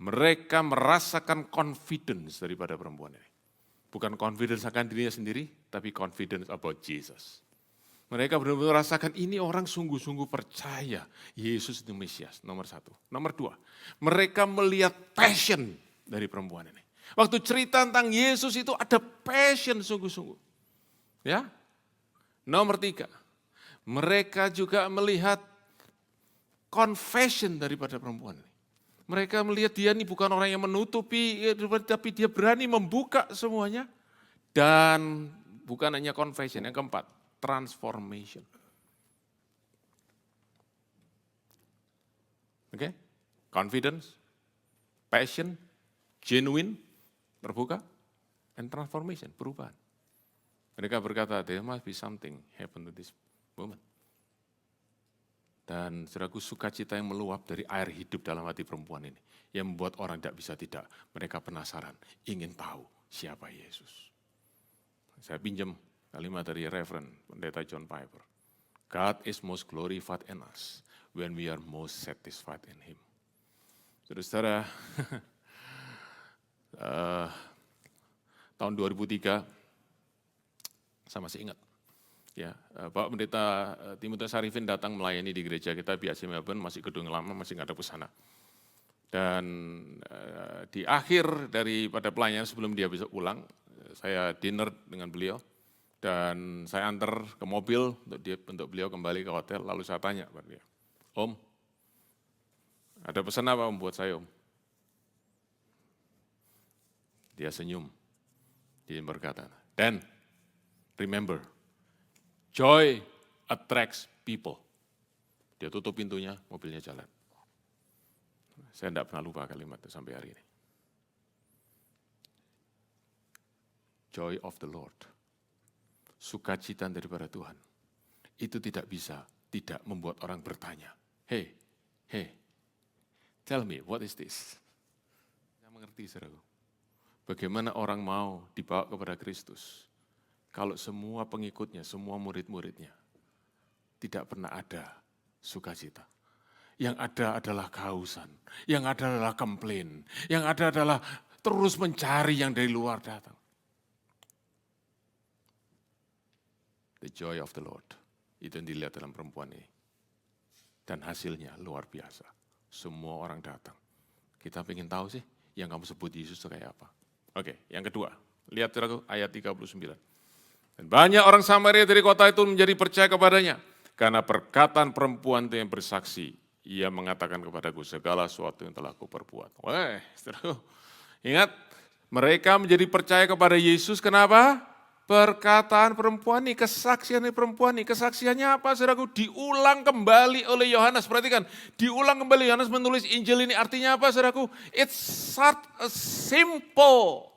mereka merasakan confidence daripada perempuan ini. Bukan confidence akan dirinya sendiri, tapi confidence about Jesus. Mereka benar-benar merasakan ini orang sungguh-sungguh percaya Yesus itu Mesias, nomor 1. Nomor 2, mereka melihat passion dari perempuan ini. Waktu cerita tentang Yesus itu ada passion sungguh-sungguh. Ya. Nomor 3, mereka juga melihat confession daripada perempuan ini. Mereka melihat dia ini bukan orang yang menutupi, tapi dia berani membuka semuanya. Dan bukan hanya confession, yang keempat, transformation. Oke? Confidence, passion, genuine, terbuka, and transformation, perubahan. Mereka berkata, there must be something happen to this woman. Dan saudaraku, sukacita yang meluap dari air hidup dalam hati perempuan ini, yang membuat orang tidak bisa tidak, mereka penasaran, ingin tahu siapa Yesus. Saya pinjam kalimat dari Reverend Pendeta John Piper. God is most glorified in us when we are most satisfied in Him. Saudara-saudara, tahun 2003, saya masih ingat, ya, Pak Pendeta Timotius Arifin datang melayani di gereja kita BAC Melbourne, masih gedung lama, masih nggak ada busana. Dan di akhir daripada pelayanan sebelum dia bisa pulang, saya dinner dengan beliau dan saya antar ke mobil untuk beliau kembali ke hotel. Lalu saya tanya kepada dia, Om, ada pesan apa Om buat saya Om? Dia senyum, dia berkata, Dan, remember, joy attracts people. Dia tutup pintunya, mobilnya jalan. Saya tidak pernah lupa kalimat itu sampai hari ini. Joy of the Lord. Sukacita daripada Tuhan. Itu tidak bisa tidak membuat orang bertanya. Hey, tell me, what is this? Saya mengerti, saudaraku. Bagaimana orang mau dibawa kepada Kristus. Kalau semua pengikutnya, semua murid-muridnya, tidak pernah ada sukacita. Yang ada adalah kehausan, yang ada adalah komplain, yang ada adalah terus mencari yang dari luar datang. The joy of the Lord, itu yang dilihat dalam perempuan ini. Dan hasilnya luar biasa, semua orang datang. Kita ingin tahu sih, yang kamu sebut Yesus itu kayak apa. Oke, yang kedua, lihat ayat 39. Dan banyak orang Samaria dari kota itu menjadi percaya kepadanya. Karena perkataan perempuan itu yang bersaksi. Ia mengatakan kepadaku segala sesuatu yang telah aku perbuat. Wah, saudaraku. Ingat, mereka menjadi percaya kepada Yesus. Kenapa? Perkataan perempuan ini, kesaksian perempuan ini. Kesaksiannya apa, saudaraku? Diulang kembali oleh Yohanes. Perhatikan, diulang kembali Yohanes menulis Injil ini. Artinya apa, saudaraku? It's such a simple.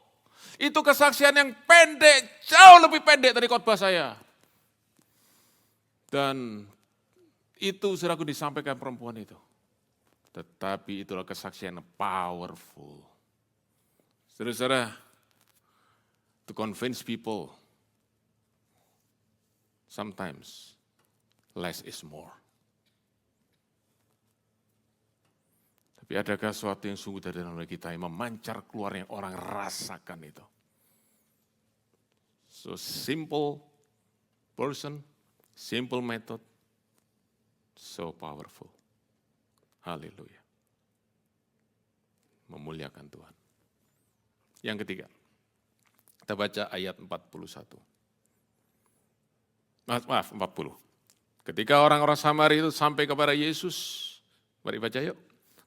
Itu kesaksian yang pendek, jauh lebih pendek dari khotbah saya. Dan itu saudaraku disampaikan perempuan itu. Tetapi itulah kesaksian yang powerful. Saudara-saudara, to convince people, sometimes less is more. Tapi adakah sesuatu yang sungguh dari dalam kita yang memancar keluar yang orang rasakan itu? So simple person, simple method, so powerful. Haleluya. Memuliakan Tuhan. Yang ketiga, Kita baca ayat 41. Maaf, 40. Ketika orang-orang Samaria itu sampai kepada Yesus, mari baca yuk.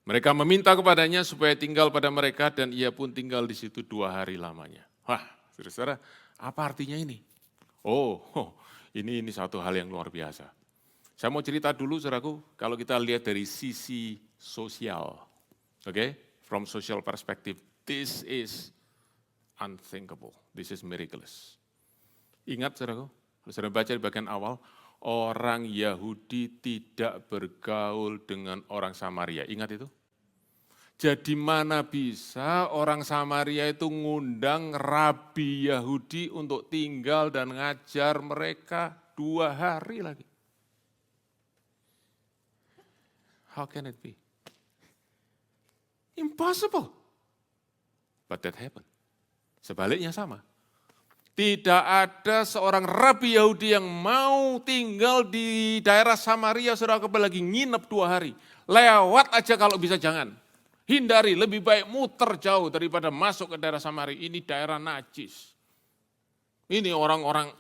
Mereka meminta kepadanya supaya tinggal pada mereka dan ia pun tinggal di situ 2 hari lamanya. Wah, saudara-saudara, apa artinya ini? Oh, ini satu hal yang luar biasa. Saya mau cerita dulu, saudaraku, kalau kita lihat dari sisi sosial. Oke, from social perspective, this is unthinkable, this is miraculous. Ingat, saudaraku, kalau saudara baca di bagian awal, orang Yahudi tidak bergaul dengan orang Samaria. Ingat itu? Jadi mana bisa orang Samaria itu ngundang rabi Yahudi untuk tinggal dan ngajar mereka 2 hari lagi? How can it be? Impossible. But that happened. Sebaliknya sama. Tidak ada seorang rabi Yahudi yang mau tinggal di daerah Samaria, saudara, apalagi nginep 2 hari. Lewat aja kalau bisa jangan. Hindari, lebih baik muter jauh daripada masuk ke daerah Samaria. Ini daerah najis. Ini orang-orang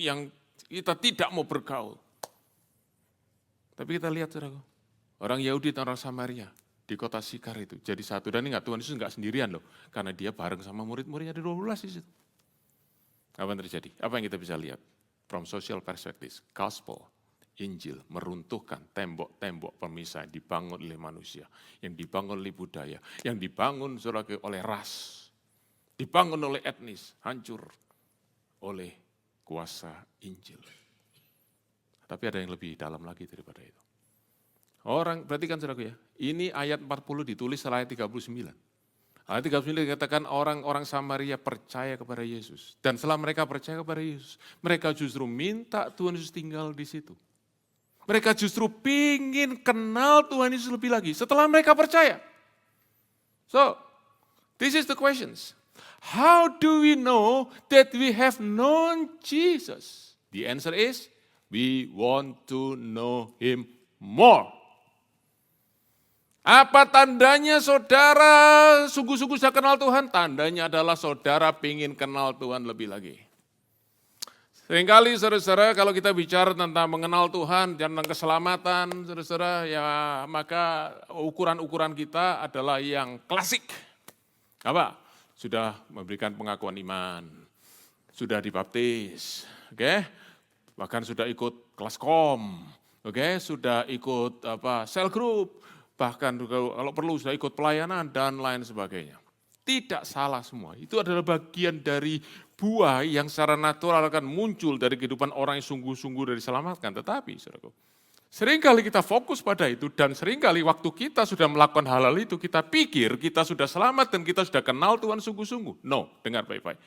yang kita tidak mau bergaul. Tapi kita lihat, saudara, orang Yahudi dan orang Samaria di kota Sikar itu jadi satu. Dan ingat, Tuhan Yesus enggak sendirian loh, karena dia bareng sama murid-muridnya di 12 di situ. Apa yang terjadi? Apa yang kita bisa lihat? From social perspective, gospel, Injil meruntuhkan tembok-tembok pemisah yang dibangun oleh manusia, yang dibangun oleh budaya, yang dibangun oleh ras, dibangun oleh etnis, hancur oleh kuasa Injil. Tapi ada yang lebih dalam lagi daripada itu. Perhatikan saudaraku ya, ini ayat 40 ditulis setelah ayat 39. Ayat 39 dikatakan orang-orang Samaria percaya kepada Yesus. Dan setelah mereka percaya kepada Yesus, mereka justru minta Tuhan Yesus tinggal di situ. Mereka justru pingin kenal Tuhan Yesus lebih lagi setelah mereka percaya. So, this is the questions. How do we know that we have known Jesus? The answer is, we want to know Him more. Apa tandanya saudara sungguh-sungguh sudah kenal Tuhan? Tandanya adalah saudara ingin kenal Tuhan lebih lagi. Seringkali saudara-saudara kalau kita bicara tentang mengenal Tuhan dan tentang keselamatan, saudara-saudara, ya maka ukuran-ukuran kita adalah yang klasik. Apa? Sudah memberikan pengakuan iman, sudah dibaptis, oke? Bahkan sudah ikut kelas kom, oke? Sudah ikut cell group, bahkan kalau perlu sudah ikut pelayanan dan lain sebagainya. Tidak salah semua, itu adalah bagian dari buah yang secara natural akan muncul dari kehidupan orang yang sungguh-sungguh dari diselamatkan. Tetapi saudaraku, seringkali kita fokus pada itu dan seringkali waktu kita sudah melakukan hal-hal itu, kita pikir kita sudah selamat dan kita sudah kenal Tuhan sungguh-sungguh. No, dengar baik-baik.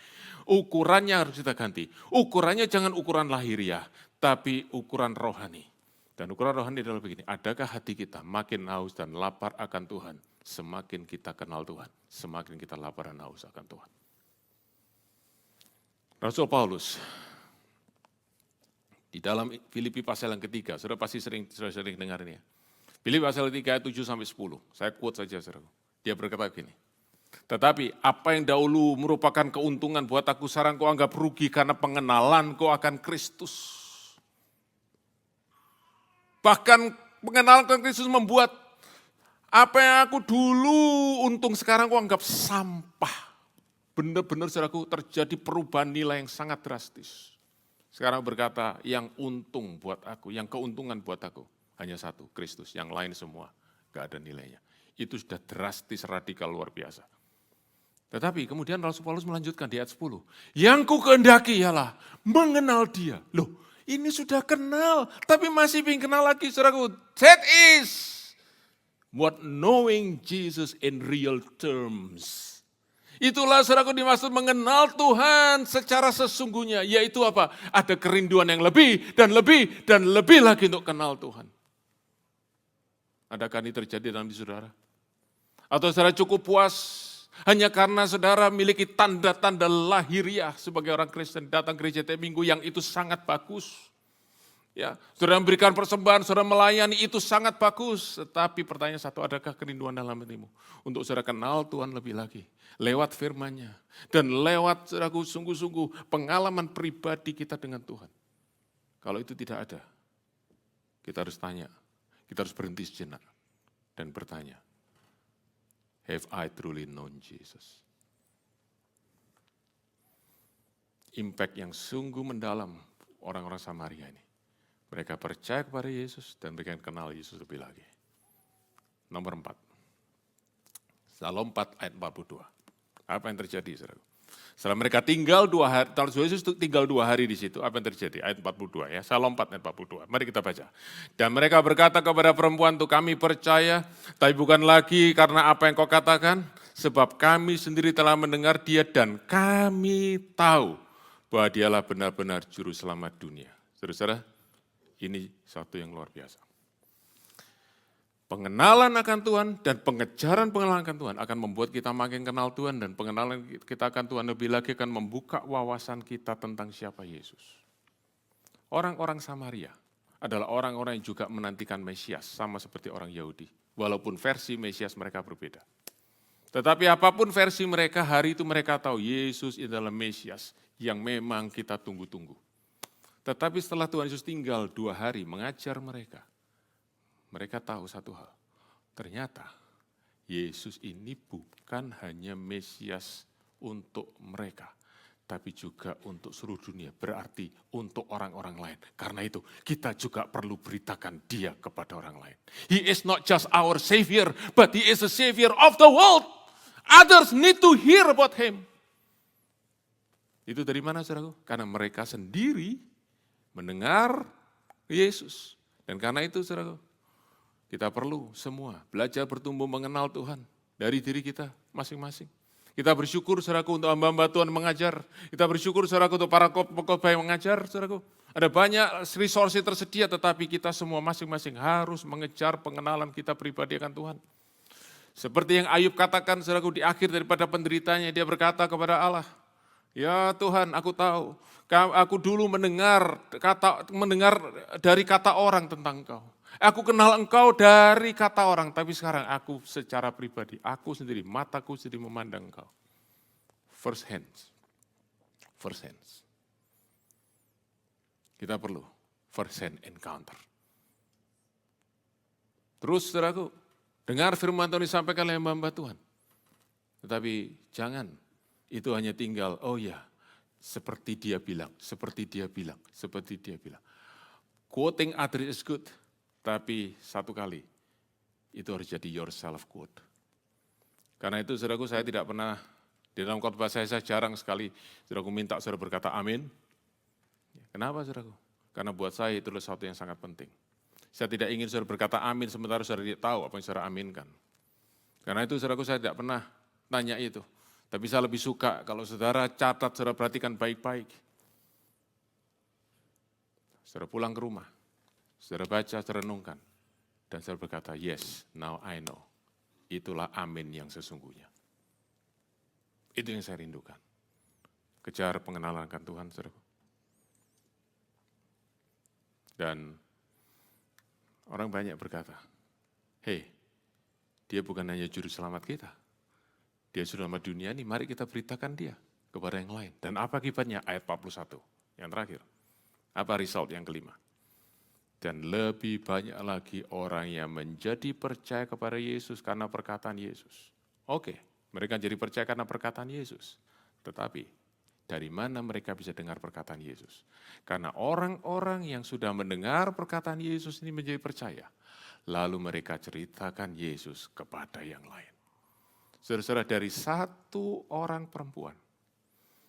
Ukurannya harus kita ganti. Ukurannya jangan ukuran lahiriah, tapi ukuran rohani. Dan ukuran rohani adalah begini, adakah hati kita makin haus dan lapar akan Tuhan, semakin kita kenal Tuhan, semakin kita lapar dan haus akan Tuhan. Rasul Paulus, di dalam Filipi pasal yang ketiga, saudara pasti sering dengar ini ya. Filipi pasal 3 ayat 7-10, saya quote saja saudara. Dia berkata begini, tetapi apa yang dahulu merupakan keuntungan buat aku, sekarang kau anggap rugi karena pengenalan kau akan Kristus. Bahkan pengenalan Kristus membuat apa yang aku dulu untung sekarang aku anggap sampah. Benar-benar saudaraku terjadi perubahan nilai yang sangat drastis. Sekarang berkata yang untung buat aku, yang keuntungan buat aku. Hanya satu, Kristus. Yang lain semua gak ada nilainya. Itu sudah drastis, radikal, luar biasa. Tetapi kemudian Rasul Paulus melanjutkan di ayat 10. Yang ku kehendaki ialah mengenal dia. Loh, ini sudah kenal, tapi masih ingin kenal lagi, saudaraku. That is what knowing Jesus in real terms. Itulah saudaraku dimaksud mengenal Tuhan secara sesungguhnya. Yaitu apa? Ada kerinduan yang lebih dan lebih dan lebih lagi untuk kenal Tuhan. Adakah ini terjadi dalam diri saudara? Atau saudara cukup puas hanya karena saudara memiliki tanda-tanda lahiriah sebagai orang Kristen, datang gereja tiap minggu yang itu sangat bagus. Ya, saudara memberikan persembahan, saudara melayani itu sangat bagus. Tetapi pertanyaan satu, adakah kerinduan dalam hatimu untuk saudara kenal Tuhan lebih lagi lewat firman-Nya dan lewat saudaraku sungguh-sungguh pengalaman pribadi kita dengan Tuhan. Kalau itu tidak ada, kita harus tanya, kita harus berhenti sejenak dan bertanya, have I truly known Jesus? Impact yang sungguh mendalam orang-orang Samaria ini. Mereka percaya kepada Yesus dan mereka kenal Yesus lebih lagi. Nomor 4. Psalm 4 ayat 42. Apa yang terjadi, saudara? Setelah mereka tinggal 2 hari, kalau Yesus tinggal 2 hari di situ, apa yang terjadi? Ayat 42 ya, Psalm 4 ayat 42. Mari kita baca. Dan mereka berkata kepada perempuan itu, kami percaya, tapi bukan lagi karena apa yang kau katakan, sebab kami sendiri telah mendengar dia dan kami tahu bahwa dialah benar-benar juru selamat dunia. Saudara-saudara, ini satu yang luar biasa. Pengenalan akan Tuhan dan pengejaran pengenalan akan Tuhan akan membuat kita makin kenal Tuhan dan pengenalan kita akan Tuhan lebih lagi akan membuka wawasan kita tentang siapa Yesus. Orang-orang Samaria adalah orang-orang yang juga menantikan Mesias sama seperti orang Yahudi. Walaupun versi Mesias mereka berbeda. Tetapi apapun versi mereka, hari itu mereka tahu Yesus adalah Mesias yang memang kita tunggu-tunggu. Tetapi setelah Tuhan Yesus tinggal 2 hari mengajar mereka, mereka tahu satu hal, ternyata Yesus ini bukan hanya Mesias untuk mereka, tapi juga untuk seluruh dunia, berarti untuk orang-orang lain. Karena itu kita juga perlu beritakan dia kepada orang lain. He is not just our Savior, but He is the Savior of the world. Others need to hear about Him. Itu dari mana, saudaraku? Karena mereka sendiri mendengar Yesus. Dan karena itu, saudaraku, kita perlu semua belajar bertumbuh mengenal Tuhan dari diri kita masing-masing. Kita bersyukur, saudaraku, untuk hamba-hamba Tuhan mengajar. Kita bersyukur, saudaraku, untuk para khotbah yang mengajar, saudaraku. Ada banyak resource tersedia, tetapi kita semua masing-masing harus mengejar pengenalan kita pribadi akan Tuhan. Seperti yang Ayub katakan, saudaraku, di akhir daripada penderitanya, dia berkata kepada Allah, ya Tuhan, aku tahu, aku dulu mendengar dari kata orang tentang Engkau. Aku kenal Engkau dari kata orang, tapi sekarang aku secara pribadi, aku sendiri, mataku sendiri memandang Engkau. First hands. Kita perlu first hand encounter. Terus, saudaraku, dengar firman Tuhan disampaikan oleh hamba Tuhan. Tetapi jangan itu hanya tinggal, oh ya, seperti dia bilang. Quoting others is good, tapi satu kali, itu harus jadi yourself quote. Karena itu, saudaraku, saya tidak pernah, di dalam khotbah saya jarang sekali, saudaraku minta saudara berkata amin. Kenapa, saudaraku? Karena buat saya itu adalah sesuatu yang sangat penting. Saya tidak ingin saudara berkata amin, sementara saudara tidak tahu apa yang saudara aminkan. Karena itu, saudaraku, saya tidak pernah tanya itu. Tapi saya lebih suka kalau saudara catat, saudara perhatikan baik-baik. Saudara pulang ke rumah, saudara baca, saudara renungkan. Dan saudara berkata, yes, now I know. Itulah amin yang sesungguhnya. Itu yang saya rindukan. Kejar pengenalan akan Tuhan, saudara. Dan orang banyak berkata, hey, dia bukan hanya juru selamat kita. Dia juru selamat dunia ini, mari kita beritakan dia kepada yang lain. Dan apa akibatnya? Ayat 41, yang terakhir. Apa result yang kelima? Dan lebih banyak lagi orang yang menjadi percaya kepada Yesus karena perkataan Yesus. Oke, mereka jadi percaya karena perkataan Yesus. Tetapi, dari mana mereka bisa dengar perkataan Yesus? Karena orang-orang yang sudah mendengar perkataan Yesus ini menjadi percaya. Lalu mereka ceritakan Yesus kepada yang lain. Saudara-saudara, dari satu orang perempuan,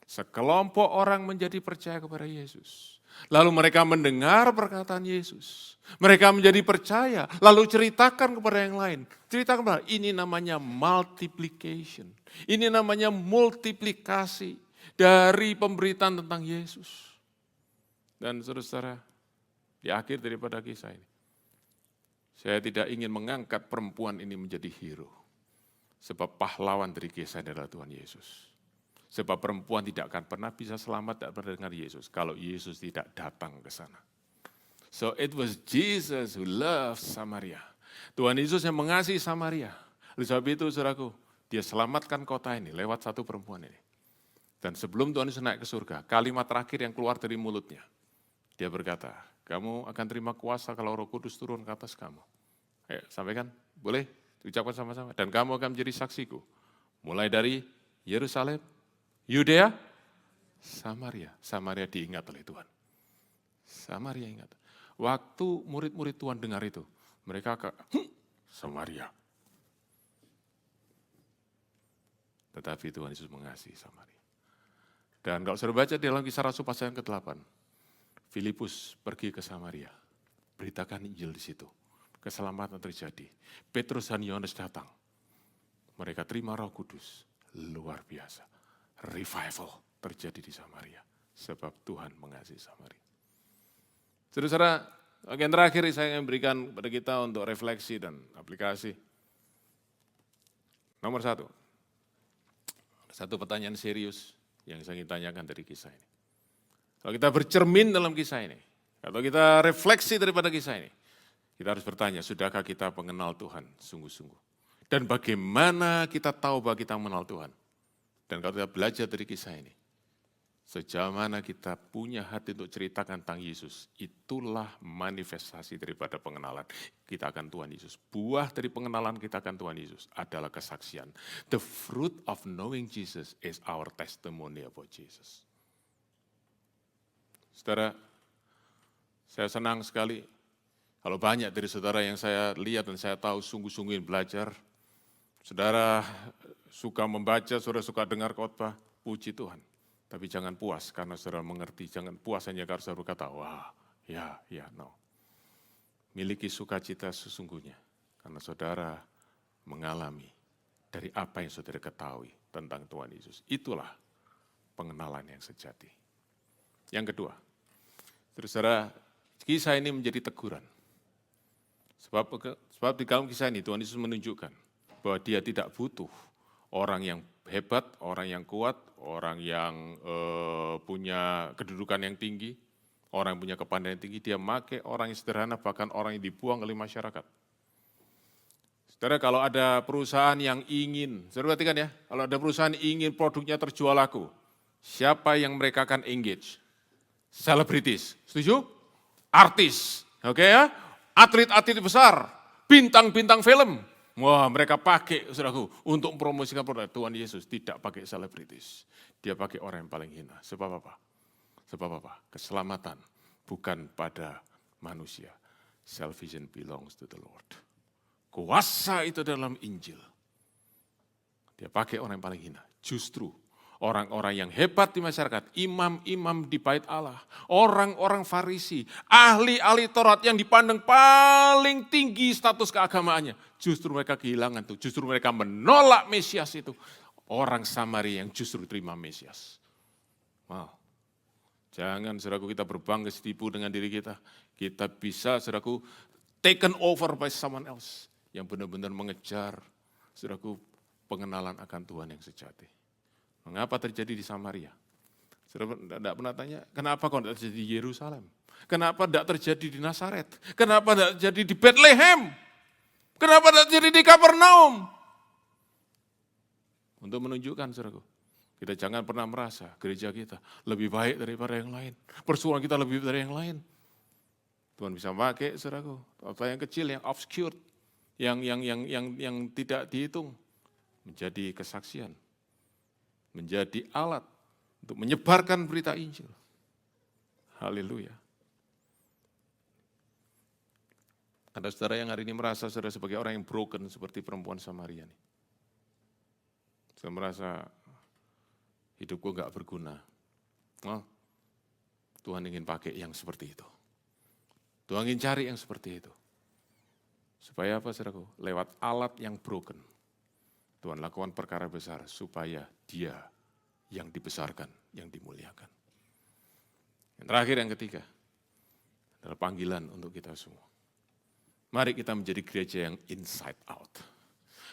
sekelompok orang menjadi percaya kepada Yesus. Lalu mereka mendengar perkataan Yesus. Mereka menjadi percaya, lalu ceritakan kepada yang lain. Ceritakan kepada, ini namanya multiplication. Ini namanya multiplikasi dari pemberitaan tentang Yesus. Dan saudara-saudara, di akhir daripada kisah ini, saya tidak ingin mengangkat perempuan ini menjadi hero. Sebab pahlawan dari kisah adalah Tuhan Yesus. Sebab perempuan tidak akan pernah bisa selamat dan mendengar Yesus kalau Yesus tidak datang ke sana. So it was Jesus who loved Samaria. Tuhan Yesus yang mengasihi Samaria. Oleh sebab itu, saudaraku, dia selamatkan kota ini lewat satu perempuan ini. Dan sebelum Tuhan Yesus naik ke surga, kalimat terakhir yang keluar dari mulutnya, dia berkata, kamu akan terima kuasa kalau Roh Kudus turun ke atas kamu. Ayo, sampaikan, boleh diucapkan sama-sama. Dan kamu akan menjadi saksiku. Mulai dari Yerusalem, Yudea, Samaria. Samaria diingat oleh Tuhan. Samaria ingat. Waktu murid-murid Tuhan dengar itu, mereka Samaria. Tetapi Tuhan Yesus mengasihi Samaria. Dan kalau sudah baca di dalam Kisah Rasul pasal yang ke-8, Filipus pergi ke Samaria, beritakan Injil di situ. Keselamatan terjadi. Petrus dan Yohanes datang. Mereka terima Roh Kudus. Luar biasa. Revival terjadi di Samaria. Sebab Tuhan mengasihi Samaria. Saudara-saudara, bagian terakhir saya ingin berikan kepada kita untuk refleksi dan aplikasi. Nomor satu pertanyaan serius yang saya ingin tanyakan dari kisah ini. Kalau kita bercermin dalam kisah ini, kalau kita refleksi daripada kisah ini, kita harus bertanya, sudahkah kita mengenal Tuhan sungguh-sungguh? Dan bagaimana kita tahu bahwa kita mengenal Tuhan? Dan kalau kita belajar dari kisah ini, sejauh mana kita punya hati untuk ceritakan tentang Yesus, itulah manifestasi daripada pengenalan kita akan Tuhan Yesus. Buah dari pengenalan kita akan Tuhan Yesus adalah kesaksian. The fruit of knowing Jesus is our testimony about Jesus. Saudara, saya senang sekali kalau banyak dari saudara yang saya lihat dan saya tahu sungguh-sungguh belajar. Saudara suka membaca, saudara suka dengar khotbah, puji Tuhan. Tapi jangan puas karena saudara mengerti, jangan puas hanya karena saudara berkata, wah, ya, no. Miliki sukacita sesungguhnya karena saudara mengalami dari apa yang saudara ketahui tentang Tuhan Yesus. Itulah pengenalan yang sejati. Yang kedua, saudara, kisah ini menjadi teguran. Sebab di dalam kisah ini Tuhan Yesus menunjukkan bahwa dia tidak butuh orang yang hebat, orang yang kuat, orang yang punya kedudukan yang tinggi, orang yang punya kepandaian tinggi, dia pakai orang yang sederhana, bahkan orang yang dibuang oleh masyarakat. Saudara, kalau ada perusahaan yang ingin, saudara perhatikan ya, kalau ada perusahaan ingin produknya terjual laku, siapa yang mereka akan engage? Selebritis, setuju? Artis, oke ya? Atlet-atlet besar, bintang-bintang film. Wah, mereka pakai, saudaraku, untuk mempromosikan produk Tuhan Yesus, tidak pakai selebritis. Dia pakai orang yang paling hina. Sebab apa? Keselamatan bukan pada manusia. Salvation belongs to the Lord. Kuasa itu dalam Injil. Dia pakai orang yang paling hina. Justru orang-orang yang hebat di masyarakat, imam-imam di bait Allah, orang-orang Farisi, ahli-ahli Taurat yang dipandang paling tinggi status keagamaannya, justru mereka kehilangan itu, justru mereka menolak Mesias itu. Orang Samaria yang justru terima Mesias. Wow. Jangan saudaraku kita berbangga setipu dengan diri kita. Kita bisa saudaraku taken over by someone else yang benar-benar mengejar saudaraku pengenalan akan Tuhan yang sejati. Mengapa terjadi di Samaria? Saudara tidak pernah tanya, kenapa kok tidak terjadi di Yerusalem? Kenapa tidak terjadi di Nazaret? Kenapa tidak terjadi di Bethlehem? Kenapa tidak terjadi di Kapernaum? Untuk menunjukkan, saudaraku, kita jangan pernah merasa gereja kita lebih baik daripada yang lain. Persoalan kita lebih baik dari yang lain. Tuhan bisa pakai, saudaraku, apa yang kecil, yang obscure, yang tidak dihitung, menjadi kesaksian. Menjadi alat untuk menyebarkan berita Injil. Haleluya. Ada saudara yang hari ini merasa saudara sebagai orang yang broken seperti perempuan Samaria ini. Saya merasa hidupku enggak berguna. Oh, Tuhan ingin pakai yang seperti itu. Tuhan ingin cari yang seperti itu. Supaya apa saudaraku? Lewat alat yang broken. Tuhan lakukan perkara besar supaya dia yang dibesarkan, yang dimuliakan. Yang terakhir, yang ketiga, adalah panggilan untuk kita semua. Mari kita menjadi gereja yang inside out.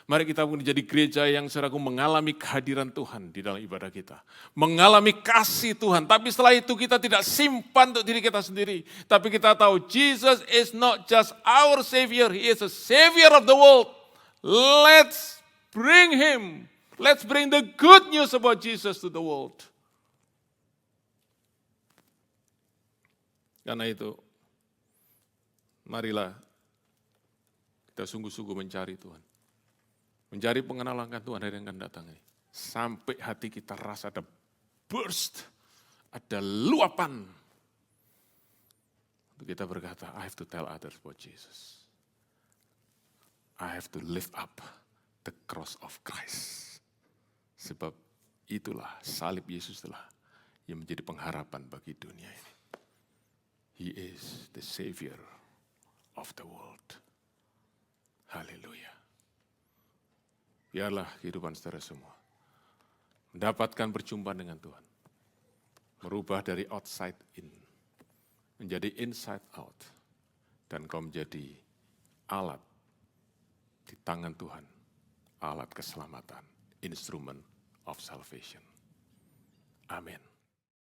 Mari kita menjadi gereja yang saudaraku mengalami kehadiran Tuhan di dalam ibadah kita. Mengalami kasih Tuhan. Tapi setelah itu kita tidak simpan untuk diri kita sendiri. Tapi kita tahu Jesus is not just our Savior. He is a Savior of the world. Let's bring Him. Let's bring the good news about Jesus to the world. Karena itu, marilah kita sungguh-sungguh mencari Tuhan. Mencari pengenalan akan Tuhan hari yang akan datang ini. Sampai hati kita rasa ada burst, ada luapan. Untuk kita berkata, I have to tell others about Jesus. I have to lift up the cross of Christ. Sebab itulah salib Yesus telah yang menjadi pengharapan bagi dunia ini. He is the Savior of the world. Haleluya. Biarlah kehidupan saudara semua mendapatkan perjumpaan dengan Tuhan. Merubah dari outside in, menjadi inside out. Dan kau menjadi alat di tangan Tuhan, alat keselamatan, instrument of salvation. Amin.